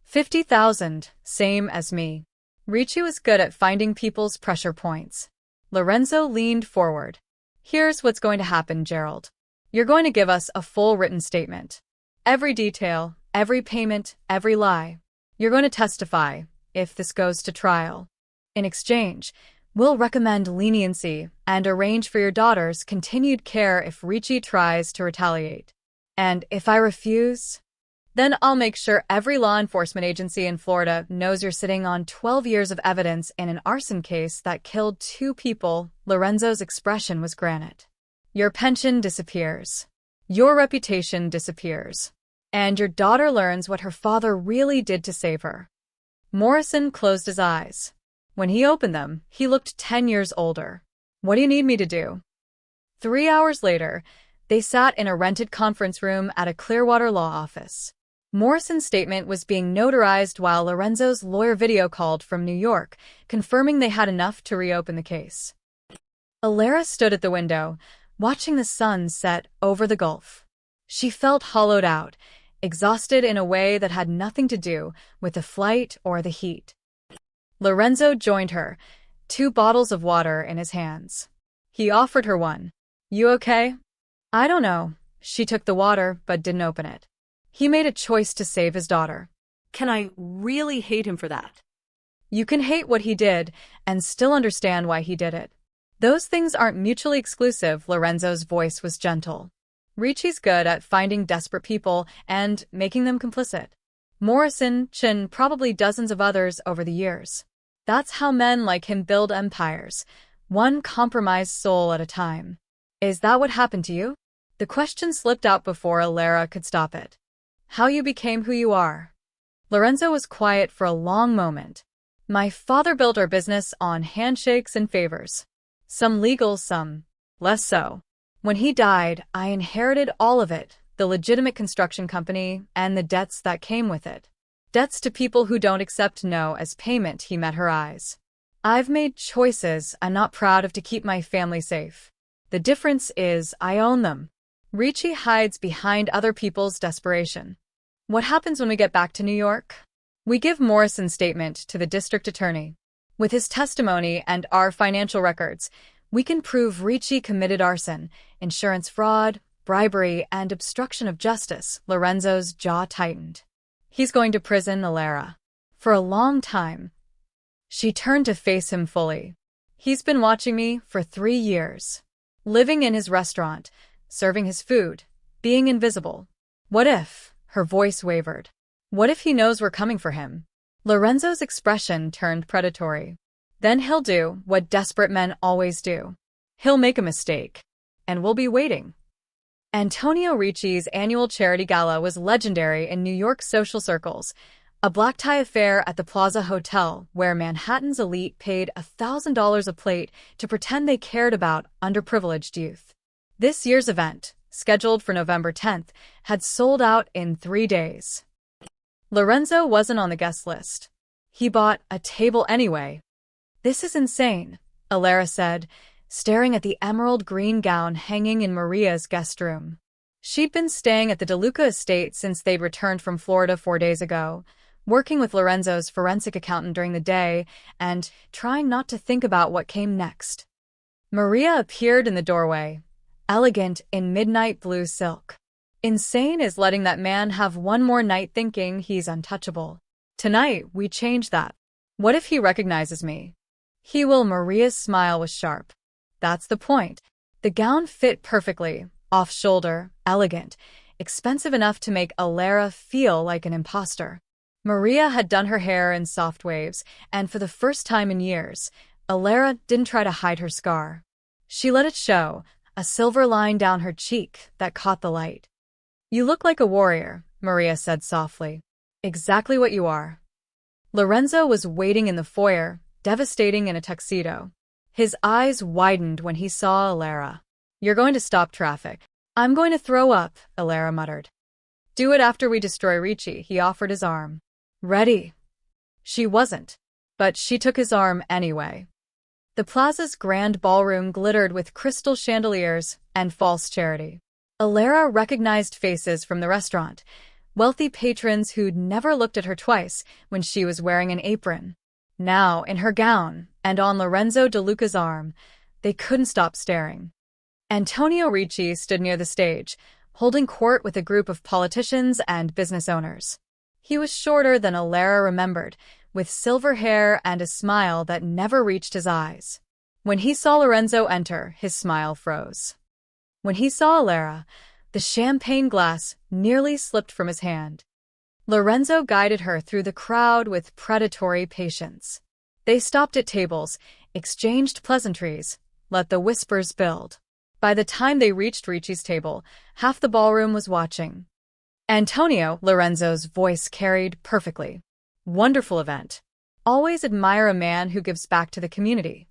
$50,000, same as me. Ricci was good at finding people's pressure points. Lorenzo leaned forward. Here's what's going to happen, Gerald. You're going to give us a full written statement. Every detail, every payment, every lie. You're going to testify, if this goes to trial. In exchange, we'll recommend leniency and arrange for your daughter's continued care if Ricci tries to retaliate. And if I refuse, then I'll make sure every law enforcement agency in Florida knows you're sitting on 12 years of evidence in an arson case that killed 2 people. Lorenzo's expression was granite. Your pension disappears. Your reputation disappears. And your daughter learns what her father really did to save her. Morrison closed his eyes. When he opened them, he looked 10 years older. What do you need me to do? 3 hours later, they sat in a rented conference room at a Clearwater law office. Morrison's statement was being notarized while Lorenzo's lawyer video called from New York, confirming they had enough to reopen the case. Alara stood at the window, watching the sun set over the Gulf. She felt hollowed out, exhausted in a way that had nothing to do with the flight or the heat. Lorenzo joined her, 2 bottles of water in his hands. He offered her one. You okay? I don't know. She took the water but didn't open it. He made a choice to save his daughter. Can I really hate him for that? You can hate what he did and still understand why he did it. Those things aren't mutually exclusive. Lorenzo's voice was gentle. Ricci's good at finding desperate people and making them complicit. Morrison, Chin, probably dozens of others over the years. That's how men like him build empires, one compromised soul at a time. Is that what happened to you? The question slipped out before Alara could stop it. How you became who you are. Lorenzo was quiet for a long moment. My father built our business on handshakes and favors. Some legal, some less so. When he died, I inherited all of it, the legitimate construction company and the debts that came with it. Debts to people who don't accept no as payment. He met her eyes. I've made choices I'm not proud of to keep my family safe. The difference is I own them. Ricci hides behind other people's desperation. What happens when we get back to New York? We give Morrison's statement to the district attorney. With his testimony and our financial records, We can prove Ricci committed arson, insurance fraud, bribery, and obstruction of justice. Lorenzo's jaw tightened. He's going to prison, Alara. For a long time. She turned to face him fully. He's been watching me for 3 years. Living in his restaurant, serving his food, being invisible. What if? Her voice wavered. What if he knows we're coming for him? Lorenzo's expression turned predatory. Then he'll do what desperate men always do. He'll make a mistake. And we'll be waiting. Antonio Ricci's annual charity gala was legendary in New York social circles. A black tie affair at the Plaza Hotel, where Manhattan's elite paid $1,000 a plate to pretend they cared about underprivileged youth. This year's event, scheduled for November 10th, had sold out in 3 days. Lorenzo wasn't on the guest list. He bought a table anyway. This is insane, Alara said, staring at the emerald green gown hanging in Maria's guest room. She'd been staying at the DeLuca estate since they'd returned from Florida 4 days ago, working with Lorenzo's forensic accountant during the day and trying not to think about what came next. Maria appeared in the doorway, elegant in midnight blue silk. Insane is letting that man have one more night thinking he's untouchable. Tonight, we change that. What if he recognizes me? He will. Maria's smile was sharp. That's the point. The gown fit perfectly, off-shoulder, elegant, expensive enough to make Alara feel like an imposter. Maria had done her hair in soft waves, and for the first time in years, Alara didn't try to hide her scar. She let it show, a silver line down her cheek that caught the light. You look like a warrior, Maria said softly. Exactly what you are. Lorenzo was waiting in the foyer, devastating in a tuxedo. His eyes widened when he saw Alara. You're going to stop traffic. I'm going to throw up, Alara muttered. Do it after we destroy Ricci. He offered his arm. Ready? She wasn't, but she took his arm anyway. The plaza's grand ballroom glittered with crystal chandeliers and false charity. Alara recognized faces from the restaurant, wealthy patrons who'd never looked at her twice when she was wearing an apron. Now, in her gown, and on Lorenzo DeLuca's arm, they couldn't stop staring. Antonio Ricci stood near the stage, holding court with a group of politicians and business owners. He was shorter than Alara remembered, with silver hair and a smile that never reached his eyes. When he saw Lorenzo enter, his smile froze. When he saw Alara, the champagne glass nearly slipped from his hand. Lorenzo guided her through the crowd with predatory patience. They stopped at tables, exchanged pleasantries, let the whispers build. By the time they reached Ricci's table, half the ballroom was watching. Antonio, Lorenzo's voice carried perfectly. Wonderful event. Always admire a man who gives back to the community.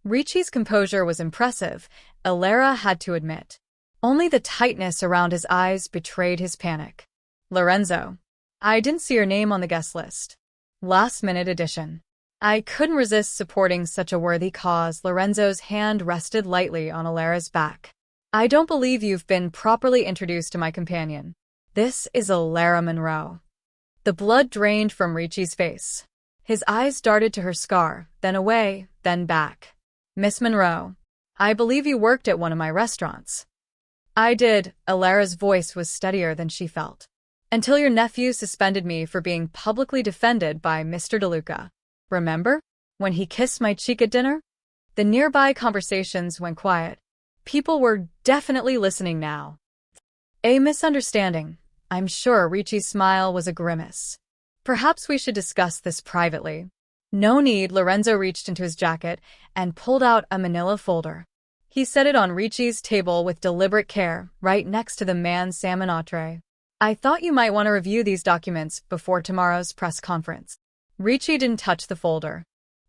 Ricci's composure was impressive, Alara had to admit. Only the tightness around his eyes betrayed his panic. Lorenzo. I didn't see your name on the guest list. Last-minute addition. I couldn't resist supporting such a worthy cause. Lorenzo's hand rested lightly on Alara's back. I don't believe you've been properly introduced to my companion. This is Alara Monroe. The blood drained from Ricci's face. His eyes darted to her scar, then away, then back. Miss Monroe, I believe you worked at one of my restaurants. I did. Alara's voice was steadier than she felt. Until your nephew suspended me for being publicly defended by Mr. DeLuca. Remember? When he kissed my cheek at dinner? The nearby conversations went quiet. People were definitely listening now. A misunderstanding. I'm sure. Ricci's smile was a grimace. Perhaps we should discuss this privately. No need. Lorenzo reached into his jacket and pulled out a manila folder. He set it on Ricci's table with deliberate care, right next to the man's salmon entree. I thought you might want to review these documents before tomorrow's press conference. Ricci didn't touch the folder.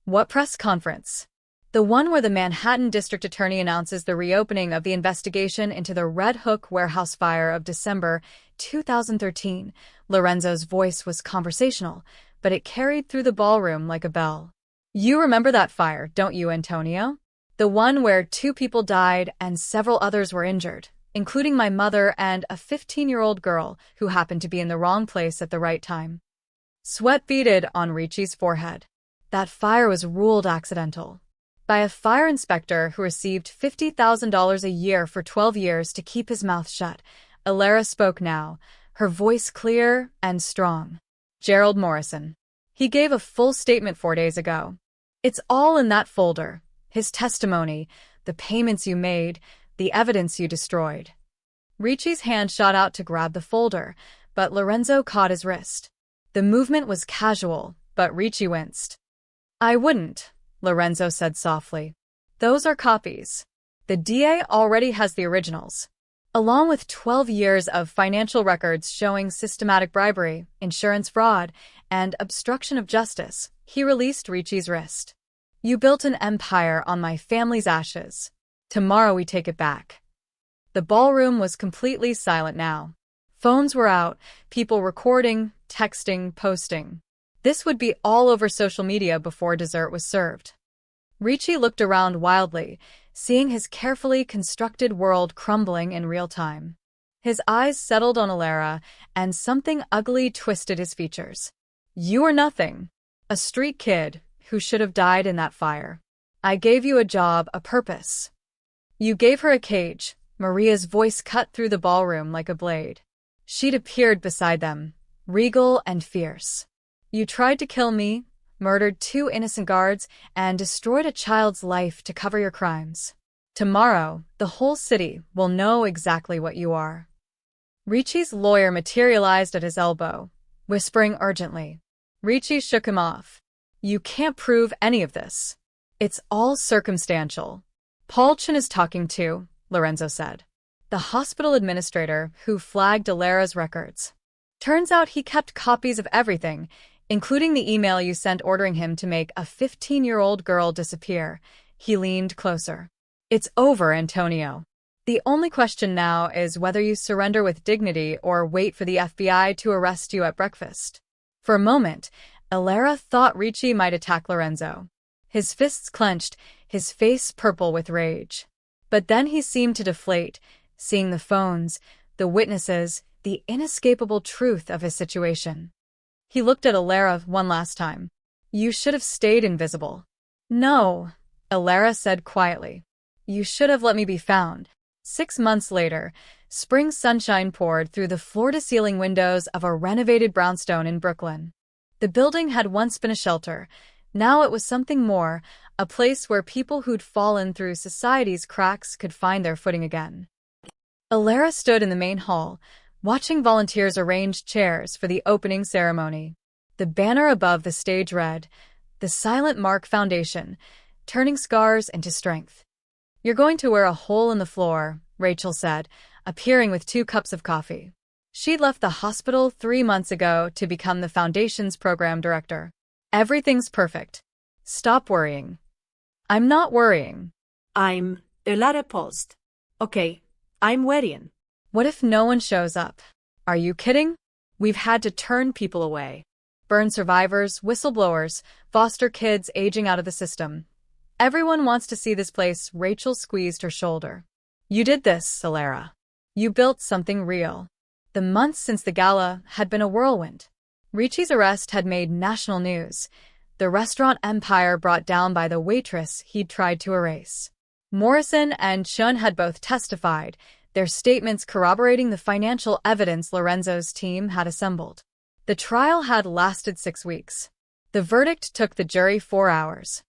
What press conference? The one where the Manhattan District Attorney announces the reopening of the investigation into the Red Hook warehouse fire of December 2013. Lorenzo's voice was conversational, but it carried through the ballroom like a bell. You remember that fire, don't you, Antonio? The one where 2 people died and several others were injured, including my mother and a 15-year-old girl who happened to be in the wrong place at the right time. Sweat beaded on Ricci's forehead. That fire was ruled accidental. by a fire inspector who received $50,000 a year for 12 years to keep his mouth shut. Alara spoke now, her voice clear and strong. Gerald Morrison. He gave a full statement 4 days ago. It's all in that folder. His testimony, the payments you made, the evidence you destroyed. Ricci's hand shot out to grab the folder, but Lorenzo caught his wrist. The movement was casual, but Ricci winced. I wouldn't, Lorenzo said softly. Those are copies. The DA already has the originals. Along with 12 years of financial records showing systematic bribery, insurance fraud, and obstruction of justice, he released Ricci's wrist. You built an empire on my family's ashes. Tomorrow we take it back. The ballroom was completely silent now. Phones were out, people recording, texting, posting. This would be all over social media before dessert was served. Ricci looked around wildly, seeing his carefully constructed world crumbling in real time. His eyes settled on Alara, and something ugly twisted his features. You are nothing. A street kid who should have died in that fire. I gave you a job, a purpose. You gave her a cage. Maria's voice cut through the ballroom like a blade. She'd appeared beside them, regal and fierce. You tried to kill me, murdered 2 innocent guards, and destroyed a child's life to cover your crimes. Tomorrow, the whole city will know exactly what you are. Ricci's lawyer materialized at his elbow, whispering urgently. Ricci shook him off. You can't prove any of this. It's all circumstantial. Paul Chen is talking to, Lorenzo said. The hospital administrator who flagged Alara's records. Turns out he kept copies of everything, including the email you sent ordering him to make a 15-year-old girl disappear. He leaned closer. It's over, Antonio. The only question now is whether you surrender with dignity or wait for the FBI to arrest you at breakfast. For a moment, Alara thought Ricci might attack Lorenzo. His fists clenched, his face purple with rage. But then he seemed to deflate, seeing the phones, the witnesses, the inescapable truth of his situation. He looked at Alara one last time. You should have stayed invisible. No, Alara said quietly. You should have let me be found. 6 months later, spring sunshine poured through the floor-to-ceiling windows of a renovated brownstone in Brooklyn. The building had once been a shelter. Now it was something more, a place where people who'd fallen through society's cracks could find their footing again. Alara stood in the main hall, watching volunteers arrange chairs for the opening ceremony. The banner above the stage read, "The Silent Mark Foundation, turning scars into strength." You're going to wear a hole in the floor, Rachel said, appearing with 2 cups of coffee. She'd left the hospital 3 months ago to become the foundation's program director. Everything's perfect. Stop worrying. I'm not worrying. I'm Alara Post. Okay, I'm waiting. What if no one shows up? Are you kidding? We've had to turn people away. Burn survivors, whistleblowers, foster kids aging out of the system. Everyone wants to see this place. Rachel squeezed her shoulder. You did this, Alara. You built something real. The months since the gala had been a whirlwind. Ricci's arrest had made national news. The restaurant empire brought down by the waitress he'd tried to erase. Morrison and Chun had both testified, their statements corroborating the financial evidence Lorenzo's team had assembled. The trial had lasted 6 weeks. The verdict took the jury 4 hours.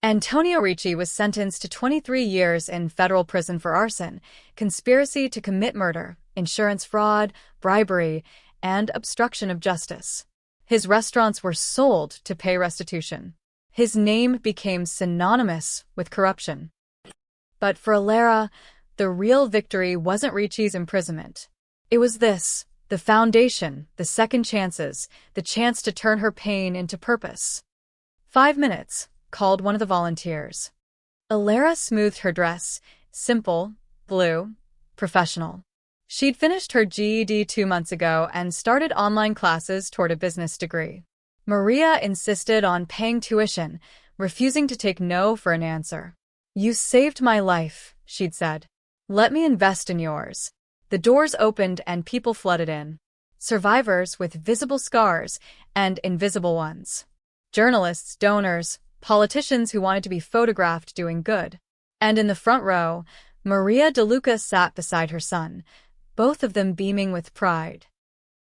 Antonio Ricci was sentenced to 23 years in federal prison for arson, conspiracy to commit murder, insurance fraud, bribery, and obstruction of justice. His restaurants were sold to pay restitution. His name became synonymous with corruption. But for Alara, the real victory wasn't Ricci's imprisonment. It was this, the foundation, the second chances, the chance to turn her pain into purpose. 5 minutes, called one of the volunteers. Alara smoothed her dress, simple, blue, professional. She'd finished her GED 2 months ago and started online classes toward a business degree. Maria insisted on paying tuition, refusing to take no for an answer. You saved my life, she'd said. Let me invest in yours. The doors opened and people flooded in. Survivors with visible scars and invisible ones. Journalists, donors, politicians who wanted to be photographed doing good. And in the front row, Maria De Luca sat beside her son, both of them beaming with pride.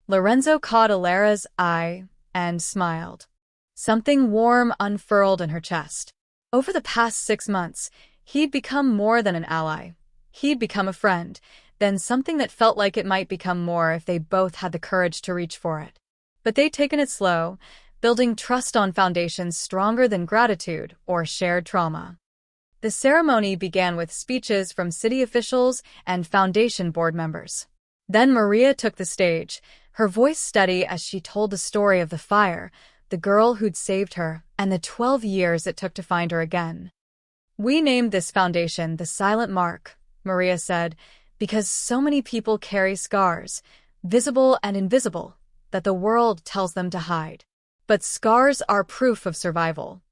Lorenzo caught Alera's eye and smiled. Something warm unfurled in her chest. Over the past 6 months, he'd become more than an ally. He'd become a friend, then something that felt like it might become more if they both had the courage to reach for it. But they'd taken it slow, building trust on foundations stronger than gratitude or shared trauma. The ceremony began with speeches from city officials and foundation board members. Then Maria took the stage, her voice steady as she told the story of the fire, the girl who'd saved her, and the 12 years it took to find her again. "We named this foundation the Silent Mark," Maria said, "because so many people carry scars, visible and invisible, that the world tells them to hide. But scars are proof of survival.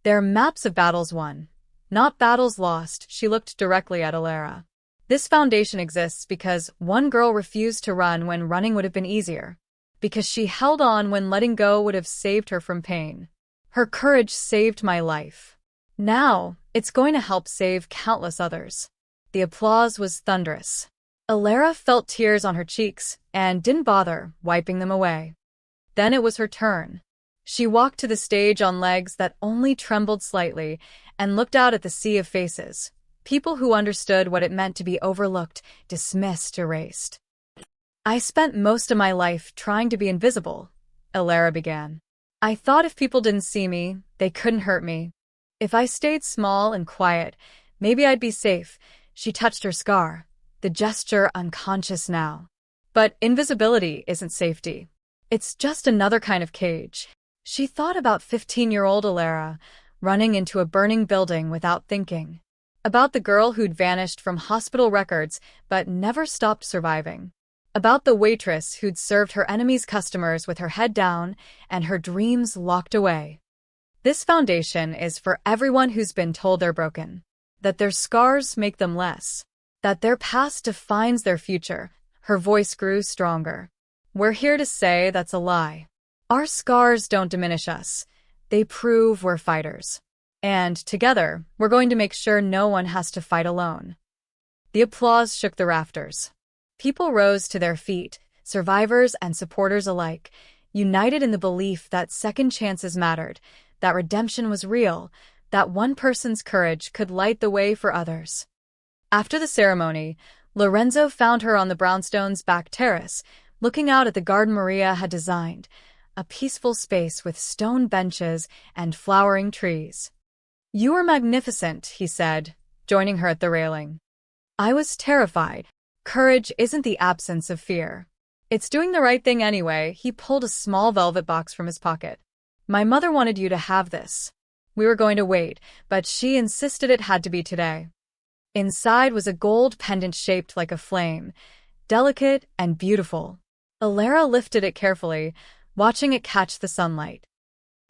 They're maps of battles won, not battles lost." She looked directly at Alera. "This foundation exists because one girl refused to run when running would have been easier, because she held on when letting go would have saved her from pain. Her courage saved my life. Now, it's going to help save countless others." The applause was thunderous. Alera felt tears on her cheeks and didn't bother wiping them away. Then it was her turn. She walked to the stage on legs that only trembled slightly and looked out at the sea of faces, people who understood what it meant to be overlooked, dismissed, erased. "I spent most of my life trying to be invisible," Alera began. "I thought if people didn't see me, they couldn't hurt me. If I stayed small and quiet, maybe I'd be safe." She touched her scar, the gesture unconscious now. But invisibility isn't safety. It's just another kind of cage. She thought about 15-year-old Alera, running into a burning building without thinking. About the girl who'd vanished from hospital records but never stopped surviving. About the waitress who'd served her enemies' customers with her head down and her dreams locked away. This foundation is for everyone who's been told they're broken, that their scars make them less, that their past defines their future. Her voice grew stronger. "We're here to say that's a lie. Our scars don't diminish us. They prove we're fighters. And together, we're going to make sure no one has to fight alone." The applause shook the rafters. People rose to their feet, survivors and supporters alike, united in the belief that second chances mattered, that redemption was real, that one person's courage could light the way for others. After the ceremony, Lorenzo found her on the brownstone's back terrace, looking out at the garden Maria had designed, a peaceful space with stone benches and flowering trees. "You were magnificent," he said, joining her at the railing. "I was terrified. Courage isn't the absence of fear. It's doing the right thing anyway." He pulled a small velvet box from his pocket. "My mother wanted you to have this. We were going to wait, but she insisted it had to be today." Inside was a gold pendant shaped like a flame, delicate and beautiful. Alera lifted it carefully, watching it catch the sunlight.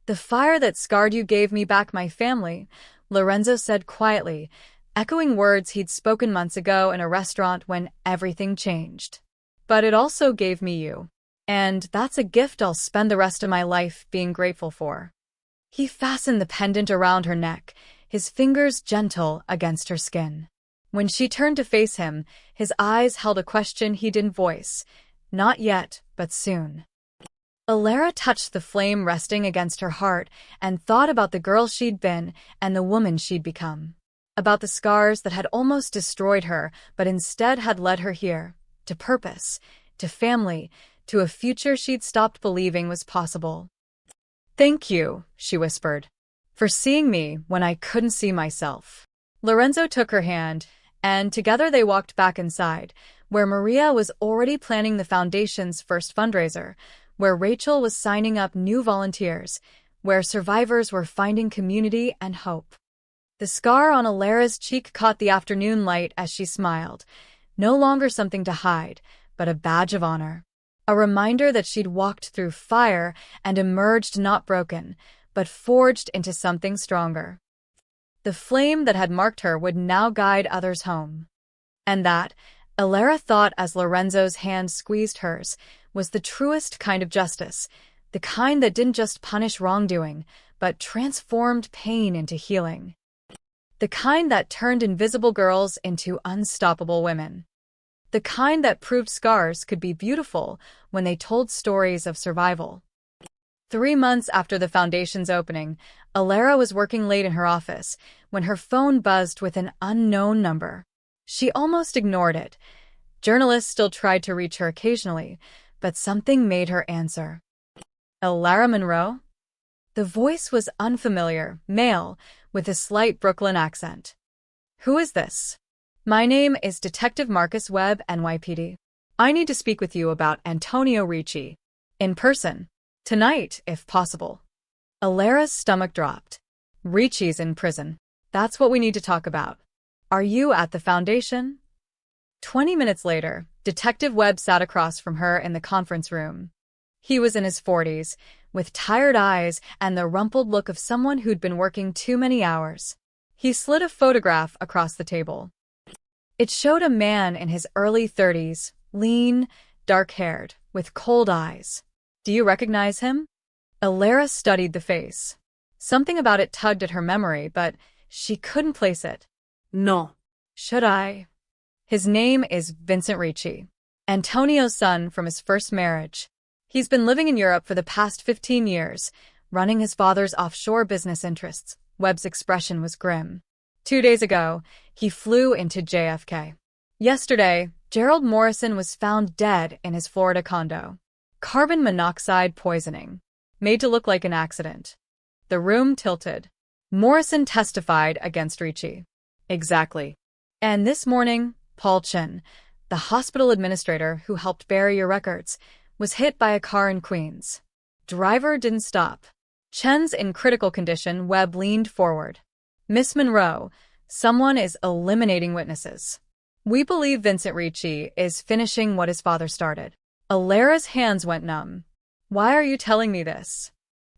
"The fire that scarred you gave me back my family," Lorenzo said quietly, echoing words he'd spoken months ago in a restaurant when everything changed. "But it also gave me you. And that's a gift I'll spend the rest of my life being grateful for." He fastened the pendant around her neck, his fingers gentle against her skin. When she turned to face him, his eyes held a question he didn't voice. Not yet, but soon. Alera touched the flame resting against her heart and thought about the girl she'd been and the woman she'd become. About the scars that had almost destroyed her, but instead had led her here, to purpose, to family, to a future she'd stopped believing was possible. "Thank you," she whispered, "for seeing me when I couldn't see myself." Lorenzo took her hand, and together they walked back inside, where Maria was already planning the foundation's first fundraiser, where Rachel was signing up new volunteers, where survivors were finding community and hope. The scar on Alera's cheek caught the afternoon light as she smiled, no longer something to hide, but a badge of honor. A reminder that she'd walked through fire and emerged not broken, but forged into something stronger. The flame that had marked her would now guide others home. And that, Alera thought as Lorenzo's hand squeezed hers, was the truest kind of justice, the kind that didn't just punish wrongdoing, but transformed pain into healing. The kind that turned invisible girls into unstoppable women. The kind that proved scars could be beautiful when they told stories of survival. 3 months after the foundation's opening, Alara was working late in her office when her phone buzzed with an unknown number. She almost ignored it. Journalists still tried to reach her occasionally, but something made her answer. Alara Monroe? The voice was unfamiliar, male, with a slight Brooklyn accent. Who is this? My name is Detective Marcus Webb, NYPD. I need to speak with you about Antonio Ricci. In person. Tonight, if possible. Alara's stomach dropped. Ricci's in prison. That's what we need to talk about. Are you at the foundation? 20 minutes later, Detective Webb sat across from her in the conference room. He was in his 40s, with tired eyes and the rumpled look of someone who'd been working too many hours. He slid a photograph across the table. It showed a man in his early 30s, lean, dark-haired, with cold eyes. Do you recognize him? Alara studied the face. Something about it tugged at her memory, but she couldn't place it. No. Should I? His name is Vincent Ricci, Antonio's son from his first marriage. He's been living in Europe for the past 15 years, running his father's offshore business interests. Webb's expression was grim. 2 days ago, he flew into JFK. Yesterday, Gerald Morrison was found dead in his Florida condo. Carbon monoxide poisoning. Made to look like an accident. The room tilted. Morrison testified against Ricci. Exactly. And this morning, Paul Chin, the hospital administrator who helped bury your records, was hit by a car in Queens. Driver didn't stop. Chen's in critical condition. Webb leaned forward. Miss Monroe, someone is eliminating witnesses. We believe Vincent Ricci is finishing what his father started. Alara's hands went numb. Why are you telling me this?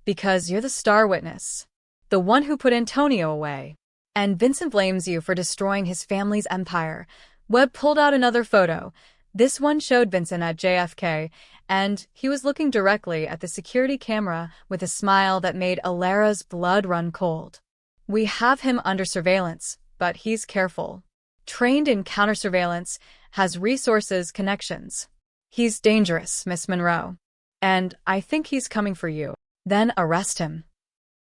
Because you're the star witness. The one who put Antonio away. And Vincent blames you for destroying his family's empire. Webb pulled out another photo. This one showed Vincent at JFK, and he was looking directly at the security camera with a smile that made Alara's blood run cold. We have him under surveillance, but he's careful. Trained in counter-surveillance, has resources, connections. He's dangerous, Miss Monroe. And I think he's coming for you. Then arrest him.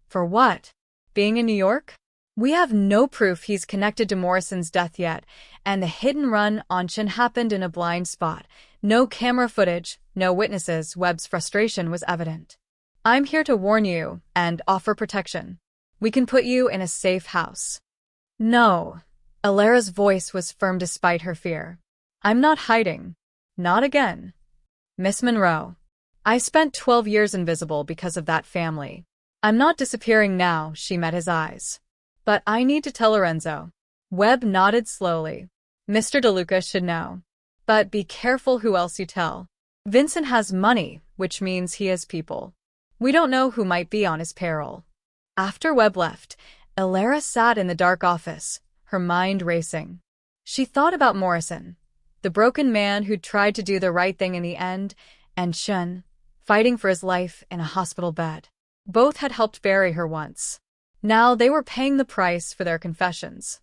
For what? Being in New York? We have no proof he's connected to Morrison's death yet, and the hit-and-run on Chin happened in a blind spot. No camera footage, no witnesses. Webb's frustration was evident. I'm here to warn you and offer protection. We can put you in a safe house. No. Alara's voice was firm despite her fear. I'm not hiding. Not again. Miss Monroe. I spent 12 years invisible because of that family. I'm not disappearing now. She met his eyes. But I need to tell Lorenzo. Webb nodded slowly. Mr. DeLuca should know. But be careful who else you tell. Vincent has money, which means he has people. We don't know who might be on his payroll. After Webb left, Alara sat in the dark office, her mind racing. She thought about Morrison, the broken man who'd tried to do the right thing in the end, and Shun, fighting for his life in a hospital bed. Both had helped bury her once. Now they were paying the price for their confessions.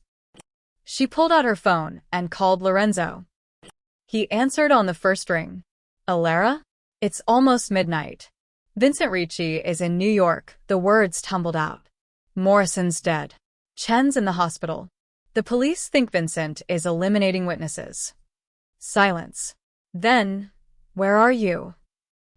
She pulled out her phone and called Lorenzo. He answered on the first ring. Alara? It's almost midnight. Vincent Ricci is in New York. The words tumbled out. Morrison's dead. Chen's in the hospital. The police think Vincent is eliminating witnesses. Silence. Then, where are you?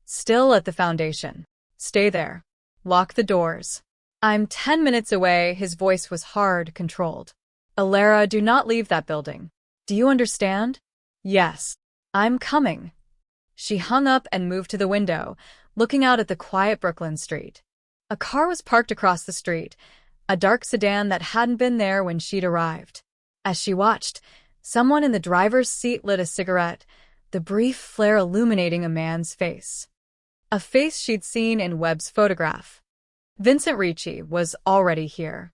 Still at the foundation. Stay there. Lock the doors. I'm 10 minutes away. His voice was hard, controlled. Alara, do not leave that building. Do you understand? Yes. I'm coming. She hung up and moved to the window, looking out at the quiet Brooklyn street. A car was parked across the street, a dark sedan that hadn't been there when she'd arrived. As she watched, someone in the driver's seat lit a cigarette, the brief flare illuminating a man's face. A face she'd seen in Webb's photograph. Vincent Ricci was already here.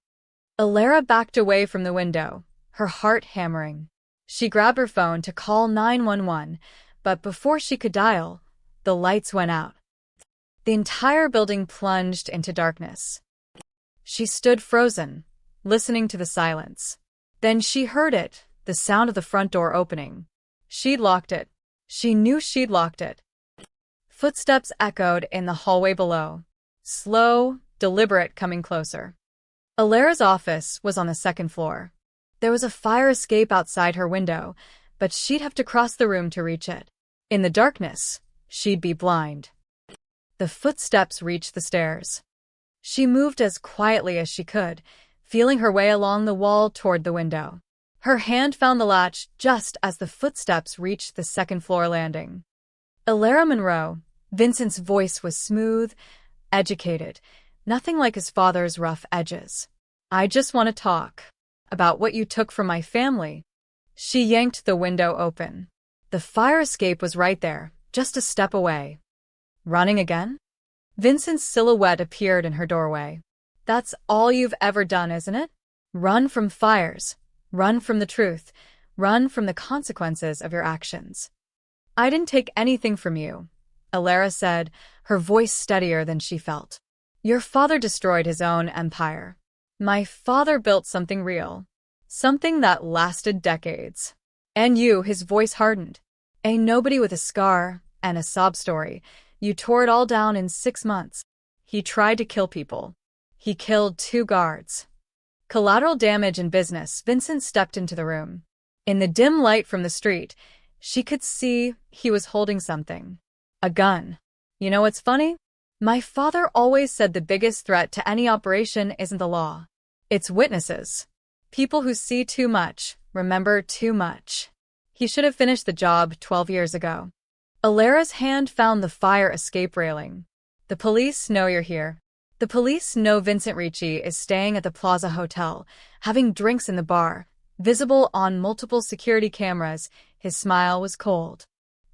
Alara backed away from the window, her heart hammering. She grabbed her phone to call 911, but before she could dial, the lights went out. The entire building plunged into darkness. She stood frozen, listening to the silence. Then she heard it, the sound of the front door opening. She'd locked it. She knew she'd locked it. Footsteps echoed in the hallway below. Slow, deliberate, coming closer. Alara's office was on the second floor. There was a fire escape outside her window, but she'd have to cross the room to reach it. In the darkness, she'd be blind. The footsteps reached the stairs. She moved as quietly as she could, feeling her way along the wall toward the window. Her hand found the latch just as the footsteps reached the second-floor landing. Alara Monroe. Vincent's voice was smooth, educated, nothing like his father's rough edges. I just want to talk about what you took from my family. She yanked the window open. The fire escape was right there, just a step away. Running again? Vincent's silhouette appeared in her doorway. That's all you've ever done, isn't it? Run from fires. Run from the truth. Run from the consequences of your actions. I didn't take anything from you, Alara said, her voice steadier than she felt. Your father destroyed his own empire. My father built something real. Something that lasted decades. And you, his voice hardened. A nobody with a scar and a sob story. You tore it all down in 6 months. He tried to kill people. He killed 2 guards. Collateral damage in business. Vincent stepped into the room. In the dim light from the street, she could see he was holding something. A gun. You know what's funny? My father always said the biggest threat to any operation isn't the law. It's witnesses. People who see too much, remember too much. He should have finished the job 12 years ago. Alara's hand found the fire escape railing. The police know you're here. The police know Vincent Ricci is staying at the Plaza Hotel, having drinks in the bar, visible on multiple security cameras. His smile was cold.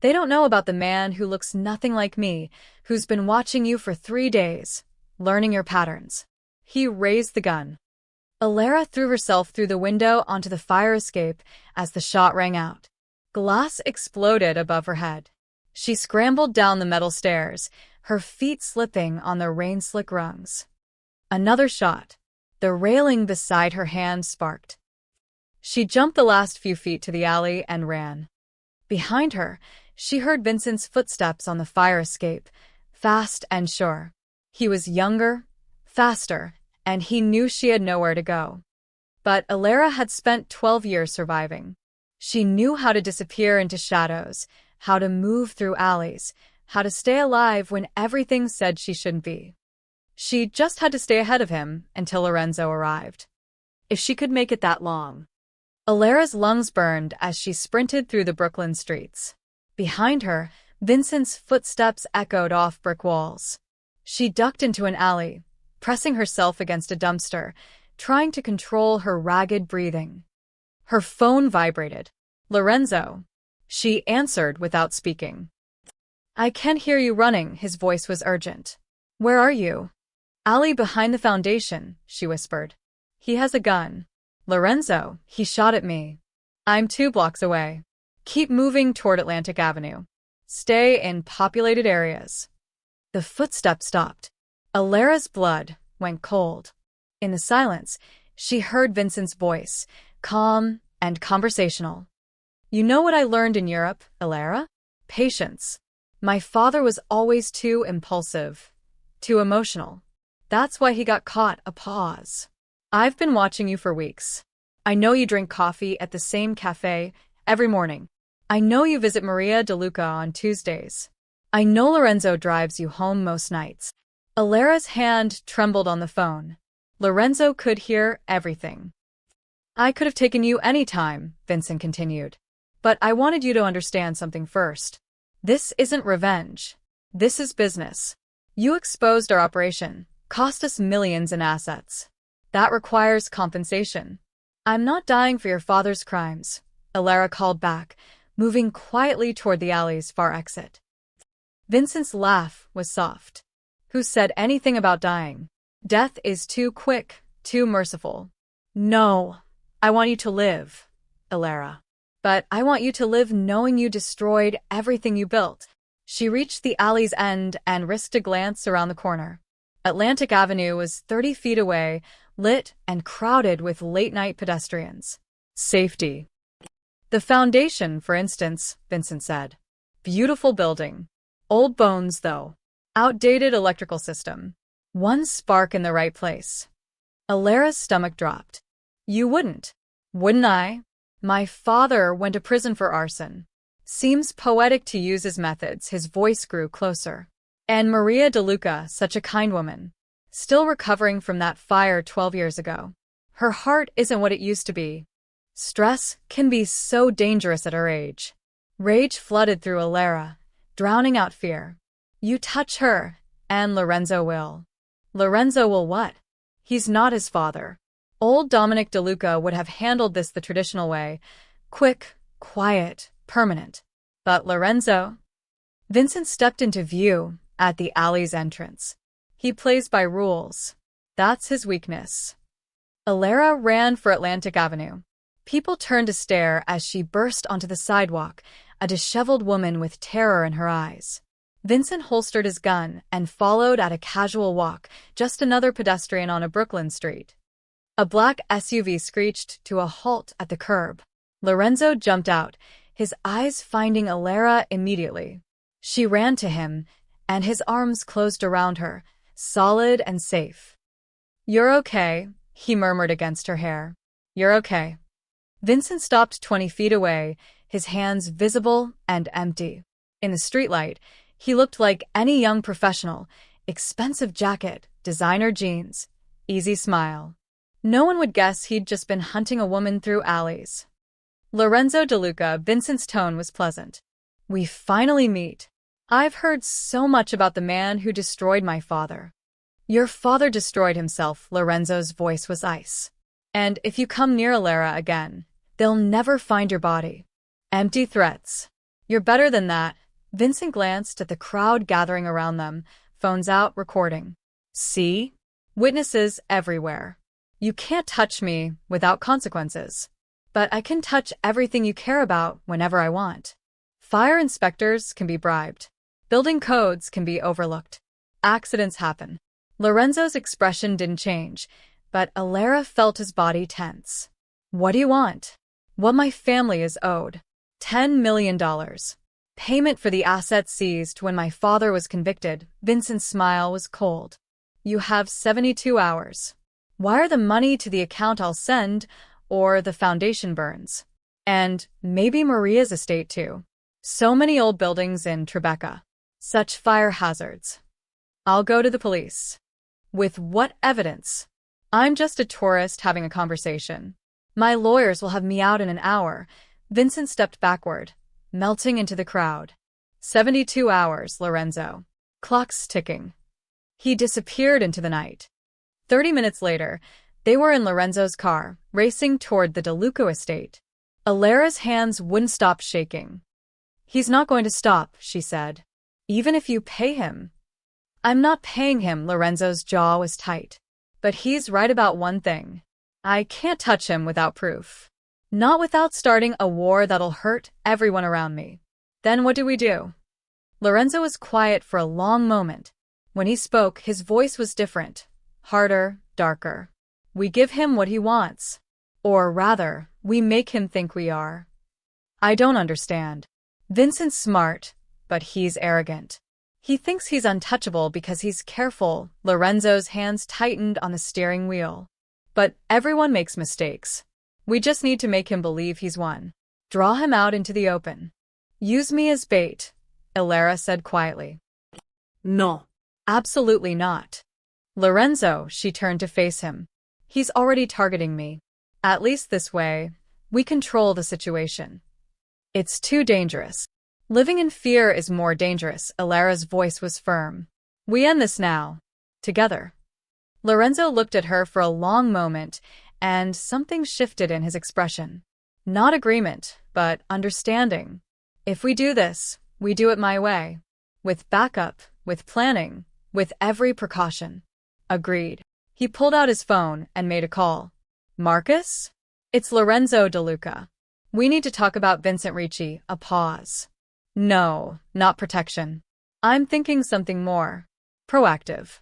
They don't know about the man who looks nothing like me, who's been watching you for 3 days, learning your patterns. He raised the gun. Alara threw herself through the window onto the fire escape as the shot rang out. Glass exploded above her head. She scrambled down the metal stairs, her feet slipping on the rain-slick rungs. Another shot. The railing beside her hand sparked. She jumped the last few feet to the alley and ran. Behind her, she heard Vincent's footsteps on the fire escape, fast and sure. He was younger, faster, and he knew she had nowhere to go. But Alara had spent 12 years surviving. She knew how to disappear into shadows, how to move through alleys, how to stay alive when everything said she shouldn't be. She just had to stay ahead of him until Lorenzo arrived. If she could make it that long. Alara's lungs burned as she sprinted through the Brooklyn streets. Behind her, Vincent's footsteps echoed off brick walls. She ducked into an alley, pressing herself against a dumpster, trying to control her ragged breathing. Her phone vibrated. Lorenzo. She answered without speaking. I can hear you running, his voice was urgent. Where are you? Alley behind the foundation, she whispered. He has a gun. Lorenzo, he shot at me. I'm 2 blocks away. Keep moving toward Atlantic Avenue. Stay in populated areas. The footsteps stopped. Alara's blood went cold. In the silence, she heard Vincent's voice, calm and conversational. You know what I learned in Europe, Alara? Patience. My father was always too impulsive, too emotional. That's why he got caught. A pause. I've been watching you for weeks. I know you drink coffee at the same cafe every morning. I know you visit Maria DeLuca on Tuesdays. I know Lorenzo drives you home most nights. Alara's hand trembled on the phone. Lorenzo could hear everything. I could have taken you any time, Vincent continued. But I wanted you to understand something first. This isn't revenge. This is business. You exposed our operation, cost us millions in assets. That requires compensation. I'm not dying for your father's crimes, Alara called back, moving quietly toward the alley's far exit. Vincent's laugh was soft. Who said anything about dying? Death is too quick, too merciful. No, I want you to live, Alara. But I want you to live knowing you destroyed everything you built. She reached the alley's end and risked a glance around the corner. Atlantic Avenue was 30 feet away, lit and crowded with late-night pedestrians. Safety. The foundation, for instance, Vincent said. Beautiful building. Old bones, though. Outdated electrical system. One spark in the right place. Alara's stomach dropped. You wouldn't. Wouldn't I? My father went to prison for arson. Seems poetic to use his methods. His voice grew closer. And Maria DeLuca, such a kind woman. Still recovering from that fire 12 years ago. Her heart isn't what it used to be. Stress can be so dangerous at her age. Rage flooded through Alara, drowning out fear. You touch her, and Lorenzo will. Lorenzo will what? He's not his father. Old Dominic DeLuca would have handled this the traditional way. Quick, quiet, permanent. But Lorenzo? Vincent stepped into view at the alley's entrance. He plays by rules. That's his weakness. Alara ran for Atlantic Avenue. People turned to stare as she burst onto the sidewalk, a disheveled woman with terror in her eyes. Vincent holstered his gun and followed at a casual walk, just another pedestrian on a Brooklyn street. A black SUV screeched to a halt at the curb. Lorenzo jumped out, his eyes finding Alara immediately. She ran to him, and his arms closed around her, solid and safe. You're okay, he murmured against her hair. You're okay. Vincent stopped 20 feet away, his hands visible and empty. In the streetlight, he looked like any young professional, expensive jacket, designer jeans, easy smile. No one would guess he'd just been hunting a woman through alleys. Lorenzo DeLuca, Vincent's tone was pleasant. We finally meet. I've heard so much about the man who destroyed my father. Your father destroyed himself, Lorenzo's voice was ice. And if you come near Alara again, they'll never find your body. Empty threats. You're better than that. Vincent glanced at the crowd gathering around them, phones out, recording. See? Witnesses everywhere. You can't touch me without consequences. But I can touch everything you care about whenever I want. Fire inspectors can be bribed. Building codes can be overlooked. Accidents happen. Lorenzo's expression didn't change, but Alara felt his body tense. What do you want? What my family is owed. $10 million. Payment for the assets seized when my father was convicted. Vincent's smile was cold. You have 72 hours. Wire the money to the account I'll send, or the foundation burns. And maybe Maria's estate too. So many old buildings in Tribeca. Such fire hazards. I'll go to the police. With what evidence? I'm just a tourist having a conversation. My lawyers will have me out in an hour. Vincent stepped backward, melting into the crowd. 72 hours, Lorenzo. Clock's ticking. He disappeared into the night. 30 minutes later, they were in Lorenzo's car, racing toward the DeLuca estate. Alara's hands wouldn't stop shaking. He's not going to stop, she said. Even if you pay him. I'm not paying him, Lorenzo's jaw was tight. But he's right about one thing. I can't touch him without proof. Not without starting a war that'll hurt everyone around me. Then what do we do? Lorenzo was quiet for a long moment. When he spoke, his voice was different. Harder, darker. We give him what he wants. Or rather, we make him think we are. I don't understand. Vincent's smart, but he's arrogant. He thinks he's untouchable because he's careful. Lorenzo's hands tightened on the steering wheel. But everyone makes mistakes. We just need to make him believe he's won. Draw him out into the open. Use me as bait, Alara said quietly. No. Absolutely not. Lorenzo, she turned to face him. He's already targeting me. At least this way, we control the situation. It's too dangerous. Living in fear is more dangerous, Alara's voice was firm. We end this now. Together. Lorenzo looked at her for a long moment, and something shifted in his expression. Not agreement, but understanding. If we do this, we do it my way. With backup, with planning, with every precaution. Agreed. He pulled out his phone and made a call. Marcus? It's Lorenzo DeLuca. We need to talk about Vincent Ricci. A pause. No, not protection. I'm thinking something more proactive.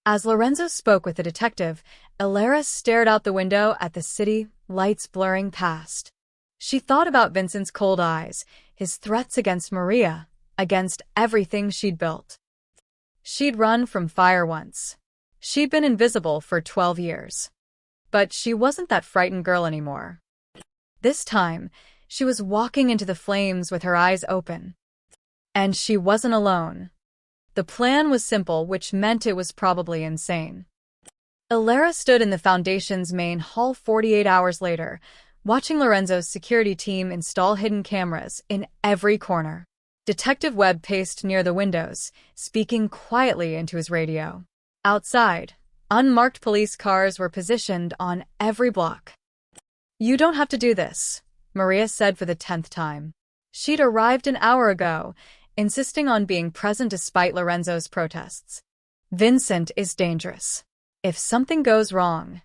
As Lorenzo spoke with the detective, Elara stared out the window at the city, lights blurring past. She thought about Vincent's cold eyes, his threats against Maria, against everything she'd built. She'd run from fire once. She'd been invisible for 12 years. But she wasn't that frightened girl anymore. This time, she was walking into the flames with her eyes open. And she wasn't alone. The plan was simple, which meant it was probably insane. Elara stood in the Foundation's main hall 48 hours later, watching Lorenzo's security team install hidden cameras in every corner. Detective Webb paced near the windows, speaking quietly into his radio. Outside, unmarked police cars were positioned on every block. "You don't have to do this," Maria said for the 10th time. She'd arrived an hour ago, insisting on being present despite Lorenzo's protests. "Vincent is dangerous. If something goes wrong,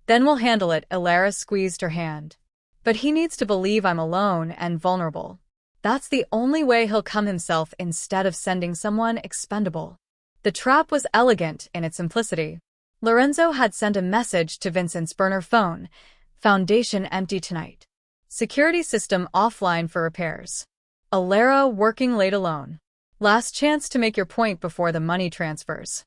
then we'll handle it." Elara squeezed her hand. "But he needs to believe I'm alone and vulnerable. That's the only way he'll come himself instead of sending someone expendable." The trap was elegant in its simplicity. Lorenzo had sent a message to Vincent's burner phone: "Foundation empty tonight. Security system offline for repairs. Elara working late alone. Last chance to make your point before the money transfers."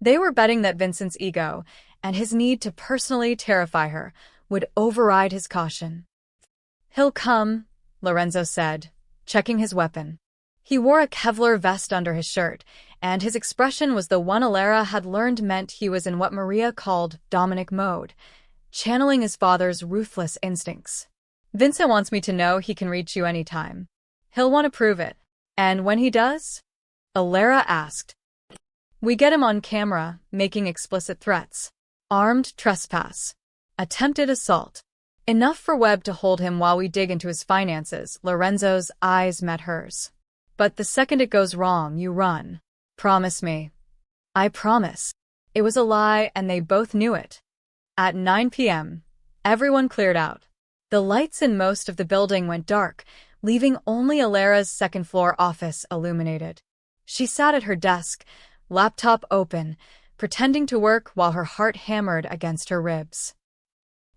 They were betting that Vincent's ego, and his need to personally terrify her, would override his caution. "He'll come," Lorenzo said, checking his weapon. He wore a Kevlar vest under his shirt, and his expression was the one Elara had learned meant he was in what Maria called Dominic mode, channeling his father's ruthless instincts. "Vincent wants me to know he can reach you anytime. He'll want to prove it. And when he does?" Elara asked. "We get him on camera, making explicit threats. Armed trespass. Attempted assault. Enough for Webb to hold him while we dig into his finances." Lorenzo's eyes met hers. "But the second it goes wrong, you run. Promise me." "I promise." It was a lie, and they both knew it. At 9 p.m., everyone cleared out. The lights in most of the building went dark, leaving only Elara's second-floor office illuminated. She sat at her desk, laptop open, pretending to work while her heart hammered against her ribs.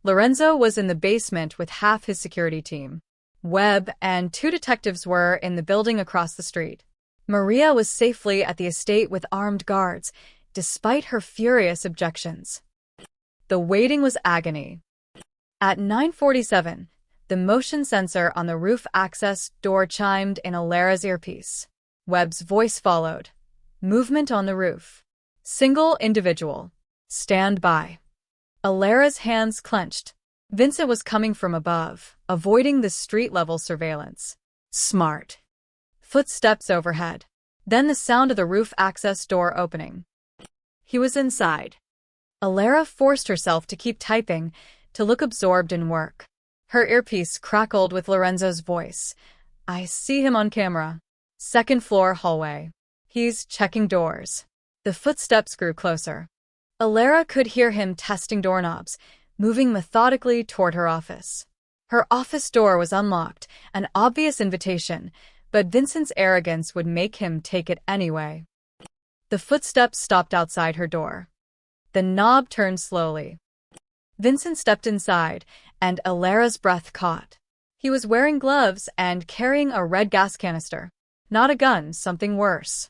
Lorenzo was in the basement with half his security team. Webb and 2 detectives were in the building across the street. Maria was safely at the estate with armed guards, despite her furious objections. The waiting was agony. At 9:47, the motion sensor on the roof access door chimed in Elara's earpiece. Webb's voice followed. "Movement on the roof. Single individual. Stand by." Elara's hands clenched. Vincent was coming from above, avoiding the street-level surveillance. Smart. Footsteps overhead. Then the sound of the roof access door opening. He was inside. Elara forced herself to keep typing, to look absorbed in work. Her earpiece crackled with Lorenzo's voice. "I see him on camera. Second-floor hallway. He's checking doors." The footsteps grew closer. Elara could hear him testing doorknobs, moving methodically toward her office. Her office door was unlocked, an obvious invitation, but Vincent's arrogance would make him take it anyway. The footsteps stopped outside her door. The knob turned slowly. Vincent stepped inside, and Elara's breath caught. He was wearing gloves and carrying a red gas canister. Not a gun, something worse.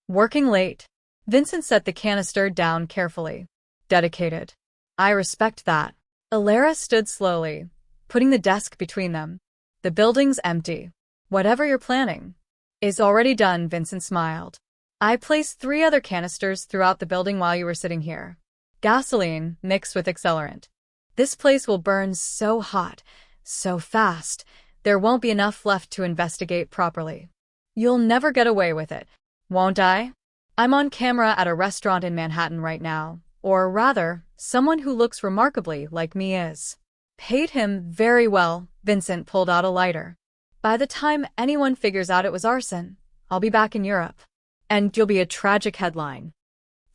Working late. Vincent set the canister down carefully. Dedicated. "I respect that." Elara stood slowly, putting the desk between them. "The building's empty. Whatever you're planning is already done." Vincent smiled. "I placed 3 other canisters throughout the building while you were sitting here. Gasoline mixed with accelerant. This place will burn so hot, so fast, there won't be enough left to investigate properly. You'll never get away with it, won't I? I'm on camera at a restaurant in Manhattan right now, or rather, someone who looks remarkably like me is." "Paid him very well." Vincent pulled out a lighter. "By the time anyone figures out it was arson, I'll be back in Europe. And you'll be a tragic headline.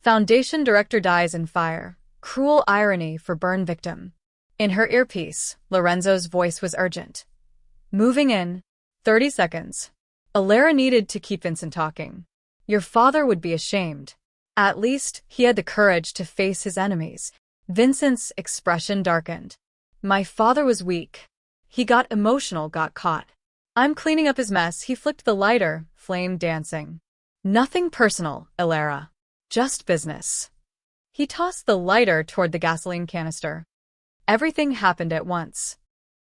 Foundation director dies in fire. Cruel irony for burn victim." In her earpiece, Lorenzo's voice was urgent. "Moving in. 30 seconds." Elara needed to keep Vincent talking. "Your father would be ashamed." At least he had the courage to face his enemies. Vincent's expression darkened. My father was weak. He got emotional, got caught. I'm cleaning up his mess. He flicked the lighter, flame dancing. Nothing personal, Ilera. Just business. He tossed the lighter toward the gasoline canister. Everything happened at once.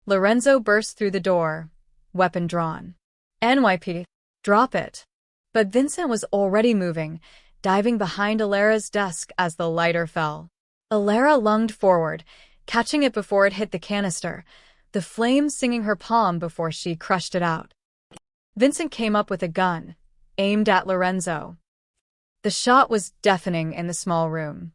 Lorenzo burst through the door, weapon drawn. NYPD, drop it. But Vincent was already moving, diving behind Ilera's desk as the lighter fell. Ilera lunged forward, catching it before it hit the canister, the flame singing her palm before she crushed it out. Vincent came up with a gun, aimed at Lorenzo. The shot was deafening in the small room.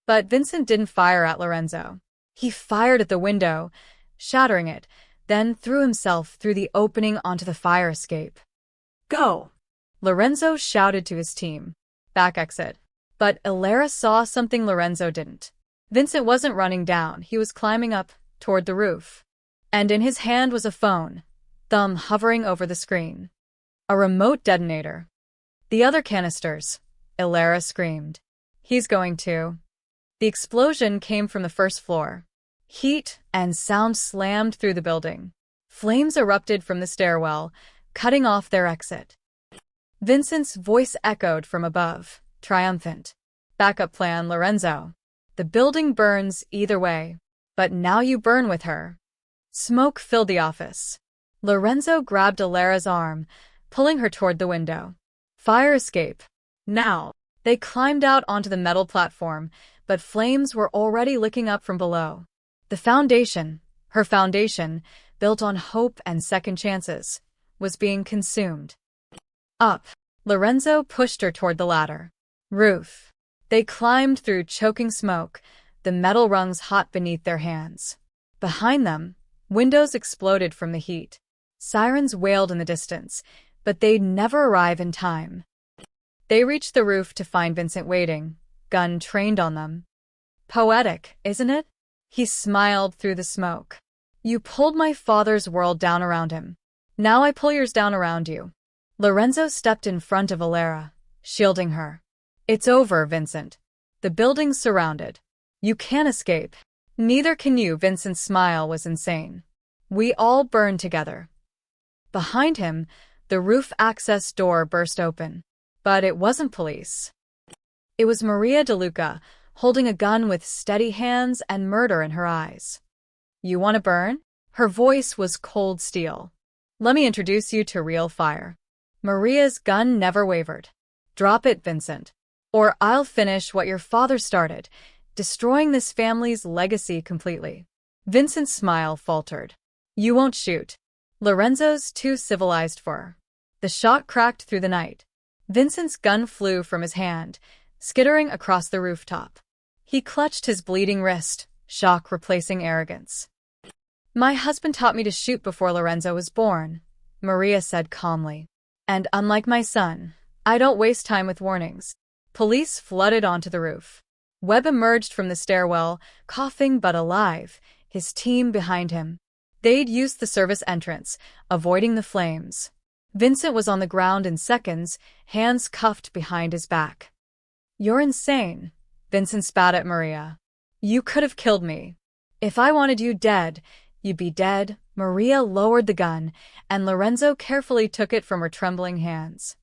But Vincent didn't fire at Lorenzo. He fired at the window, shattering it, then threw himself through the opening onto the fire escape. Go! Lorenzo shouted to his team. Back exit. But Ilera saw something Lorenzo didn't. Vincent wasn't running down, he was climbing up toward the roof. And in his hand was a phone, thumb hovering over the screen. A remote detonator. The other canisters, Ilera screamed. He's going to. The explosion came from the first floor. Heat and sound slammed through the building. Flames erupted from the stairwell, cutting off their exit. Vincent's voice echoed from above, triumphant. Backup plan, Lorenzo. The building burns either way, but now you burn with her. Smoke filled the office. Lorenzo grabbed Ilera's arm, pulling her toward the window. Fire escape. Now. They climbed out onto the metal platform, but flames were already licking up from below. The foundation, her foundation, built on hope and second chances, was being consumed. Up. Lorenzo pushed her toward the ladder. Roof. They climbed through choking smoke, the metal rungs hot beneath their hands. Behind them, windows exploded from the heat. Sirens wailed in the distance, but they'd never arrive in time. They reached the roof to find Vincent waiting, gun trained on them. Poetic, isn't it? He smiled through the smoke. You pulled my father's world down around him. Now I pull yours down around you. Lorenzo stepped in front of Ilera, shielding her. It's over, Vincent. The building's surrounded. You can't escape. Neither can you. Vincent's smile was insane. We all burn together. Behind him, the roof access door burst open. But it wasn't police. It was Maria DeLuca, holding a gun with steady hands and murder in her eyes. You want to burn? Her voice was cold steel. Let me introduce you to real fire. Maria's gun never wavered. Drop it, Vincent. Or I'll finish what your father started, destroying this family's legacy completely. Vincent's smile faltered. You won't shoot. Lorenzo's too civilized for her. The shot cracked through the night. Vincent's gun flew from his hand, skittering across the rooftop. He clutched his bleeding wrist, shock replacing arrogance. My husband taught me to shoot before Lorenzo was born, Maria said calmly. And unlike my son, I don't waste time with warnings. Police flooded onto the roof. Webb emerged from the stairwell, coughing but alive, his team behind him. They'd used the service entrance, avoiding the flames. Vincent was on the ground in seconds, hands cuffed behind his back. You're insane, Vincent spat at Maria. You could have killed me. If I wanted you dead, you'd be dead. Maria lowered the gun, and Lorenzo carefully took it from her trembling hands.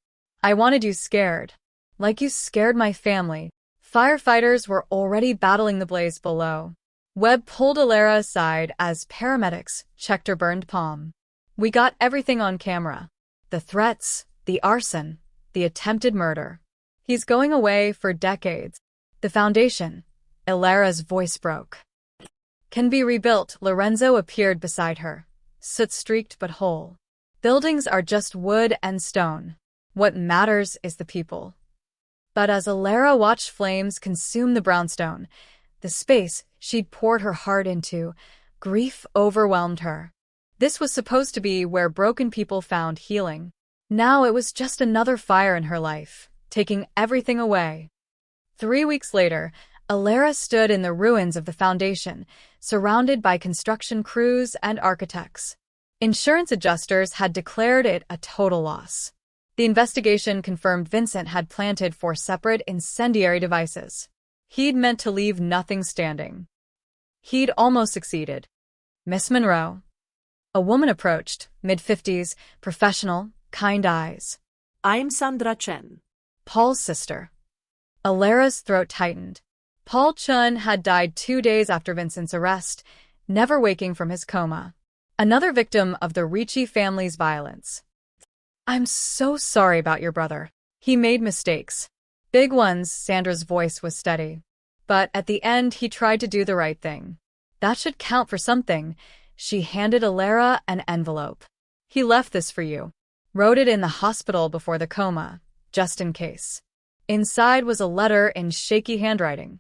I wanted you scared. Like you scared my family. Firefighters were already battling the blaze below. Webb pulled Ilera aside as paramedics checked her burned palm. We got everything on camera. The threats, the arson, the attempted murder. He's going away for decades. The foundation, Ilera's voice broke, can be rebuilt. Lorenzo appeared beside her, soot-streaked but whole. Buildings are just wood and stone. What matters is the people. But as Ilera watched flames consume the brownstone, the space she'd poured her heart into, grief overwhelmed her. This was supposed to be where broken people found healing. Now it was just another fire in her life, taking everything away. 3 weeks later, Ilera stood in the ruins of the foundation, surrounded by construction crews and architects. Insurance adjusters had declared it a total loss. The investigation confirmed Vincent had planted 4 separate incendiary devices. He'd meant to leave nothing standing. He'd almost succeeded. Miss Monroe. A woman approached, mid-50s, professional, kind eyes. I'm Sandra Chen. Paul's sister. Alara's throat tightened. Paul Chun had died 2 days after Vincent's arrest, never waking from his coma. Another victim of the Ricci family's violence. I'm so sorry about your brother. He made mistakes. Big ones. Sandra's voice was steady. But at the end, he tried to do the right thing. That should count for something. She handed Alara an envelope. He left this for you. Wrote it in the hospital before the coma, just in case. Inside was a letter in shaky handwriting.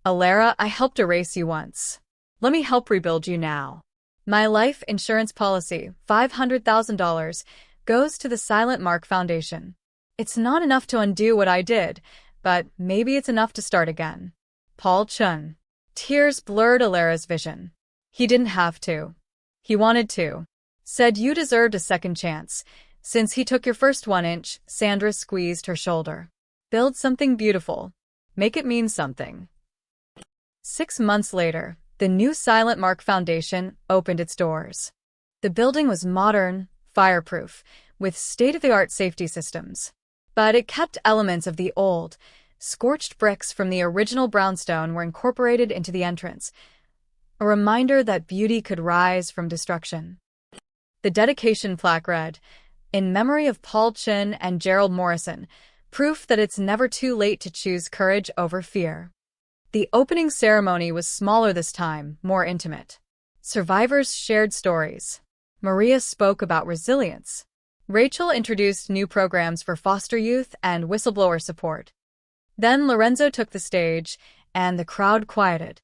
Alara, I helped erase you once. Let me help rebuild you now. My life insurance policy, $500,000, goes to the Silent Mark Foundation. It's not enough to undo what I did, but maybe it's enough to start again. Paul Chun. Tears blurred Alara's vision. He didn't have to. He wanted to. Said you deserved a second chance. Since he took your first 1 inch, Sandra squeezed her shoulder. Build something beautiful. Make it mean something. 6 months later, the new Silent Mark Foundation opened its doors. The building was modern, fireproof, with state-of-the-art safety systems. But it kept elements of the old. Scorched bricks from the original brownstone were incorporated into the entrance, a reminder that beauty could rise from destruction. The dedication plaque read, "In memory of Paul Chin and Gerald Morrison, proof that it's never too late to choose courage over fear." The opening ceremony was smaller this time, more intimate. Survivors shared stories. Maria spoke about resilience. Rachel introduced new programs for foster youth and whistleblower support. Then Lorenzo took the stage, and the crowd quieted.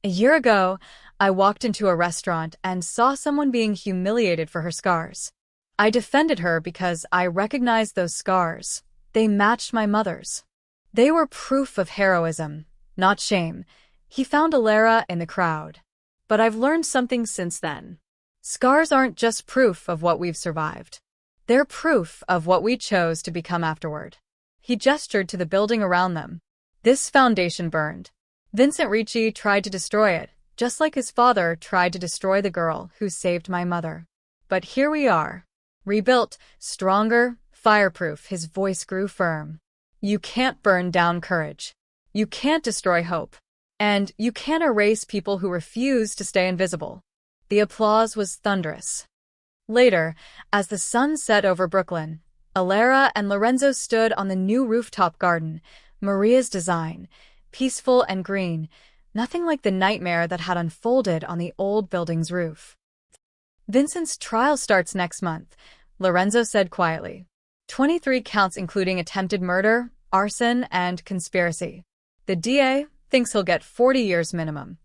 A year ago, I walked into a restaurant and saw someone being humiliated for her scars. I defended her because I recognized those scars. They matched my mother's. They were proof of heroism, not shame. He found Alara in the crowd. But I've learned something since then. Scars aren't just proof of what we've survived. They're proof of what we chose to become afterward. He gestured to the building around them. This foundation burned. Vincent Ricci tried to destroy it, just like his father tried to destroy the girl who saved my mother. But here we are. Rebuilt, stronger, fireproof. His voice grew firm. You can't burn down courage. You can't destroy hope. And you can't erase people who refuse to stay invisible. The applause was thunderous. Later, as the sun set over Brooklyn, Alara and Lorenzo stood on the new rooftop garden, Maria's design, peaceful and green, nothing like the nightmare that had unfolded on the old building's roof. Vincent's trial starts next month, Lorenzo said quietly. 23 counts including attempted murder, arson, and conspiracy. The DA thinks he'll get 40 years minimum.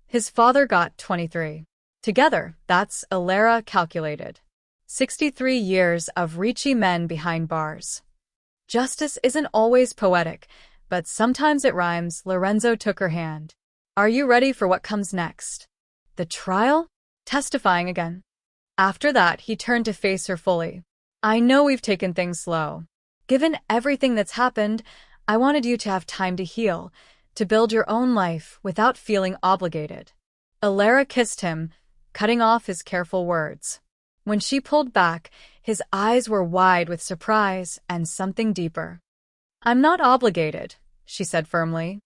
His father got 23. Together, that's, Alara calculated, 63 years of Ricci men behind bars. Justice isn't always poetic, but sometimes it rhymes. Lorenzo took her hand. Are you ready for what comes next? The trial? Testifying again. After that, he turned to face her fully. I know we've taken things slow. Given everything that's happened, I wanted you to have time to heal, to build your own life without feeling obligated. Alara kissed him, cutting off his careful words. When she pulled back, his eyes were wide with surprise and something deeper. I'm not obligated, she said firmly.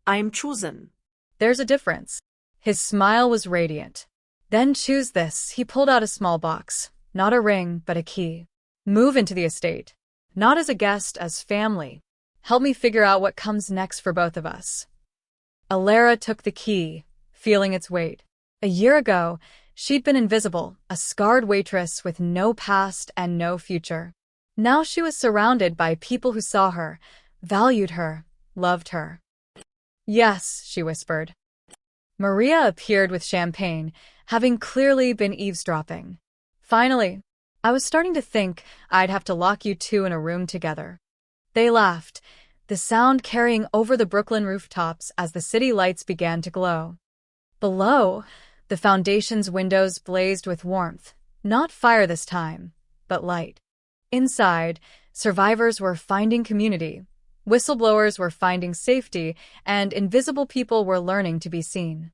I'm chosen. There's a difference. His smile was radiant. Then choose this. He pulled out a small box. Not a ring, but a key. Move into the estate. Not as a guest, as family. Help me figure out what comes next for both of us. Alara took the key, feeling its weight. A year ago, she'd been invisible, a scarred waitress with no past and no future. Now she was surrounded by people who saw her, valued her, loved her. Yes, she whispered. Maria appeared with champagne, having clearly been eavesdropping. Finally, I was starting to think I'd have to lock you two in a room together. They laughed, the sound carrying over the Brooklyn rooftops as the city lights began to glow. Below, the foundation's windows blazed with warmth, not fire this time, but light. Inside, survivors were finding community, whistleblowers were finding safety, and invisible people were learning to be seen.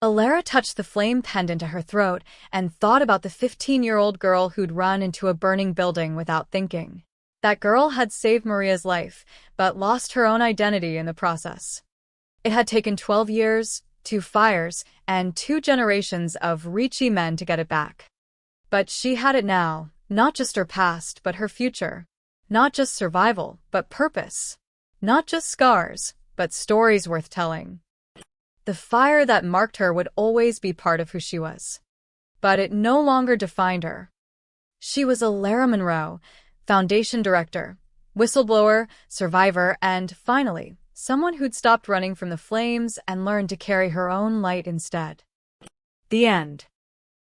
Alara touched the flame pendant to her throat and thought about the 15-year-old girl who'd run into a burning building without thinking. That girl had saved Maria's life, but lost her own identity in the process. It had taken 12 years, 2 fires, and 2 generations of Ricci men to get it back. But she had it now, not just her past, but her future. Not just survival, but purpose. Not just scars, but stories worth telling. The fire that marked her would always be part of who she was. But it no longer defined her. She was Alara Monroe, Foundation Director, whistleblower, survivor, and, finally, someone who'd stopped running from the flames and learned to carry her own light instead. The end.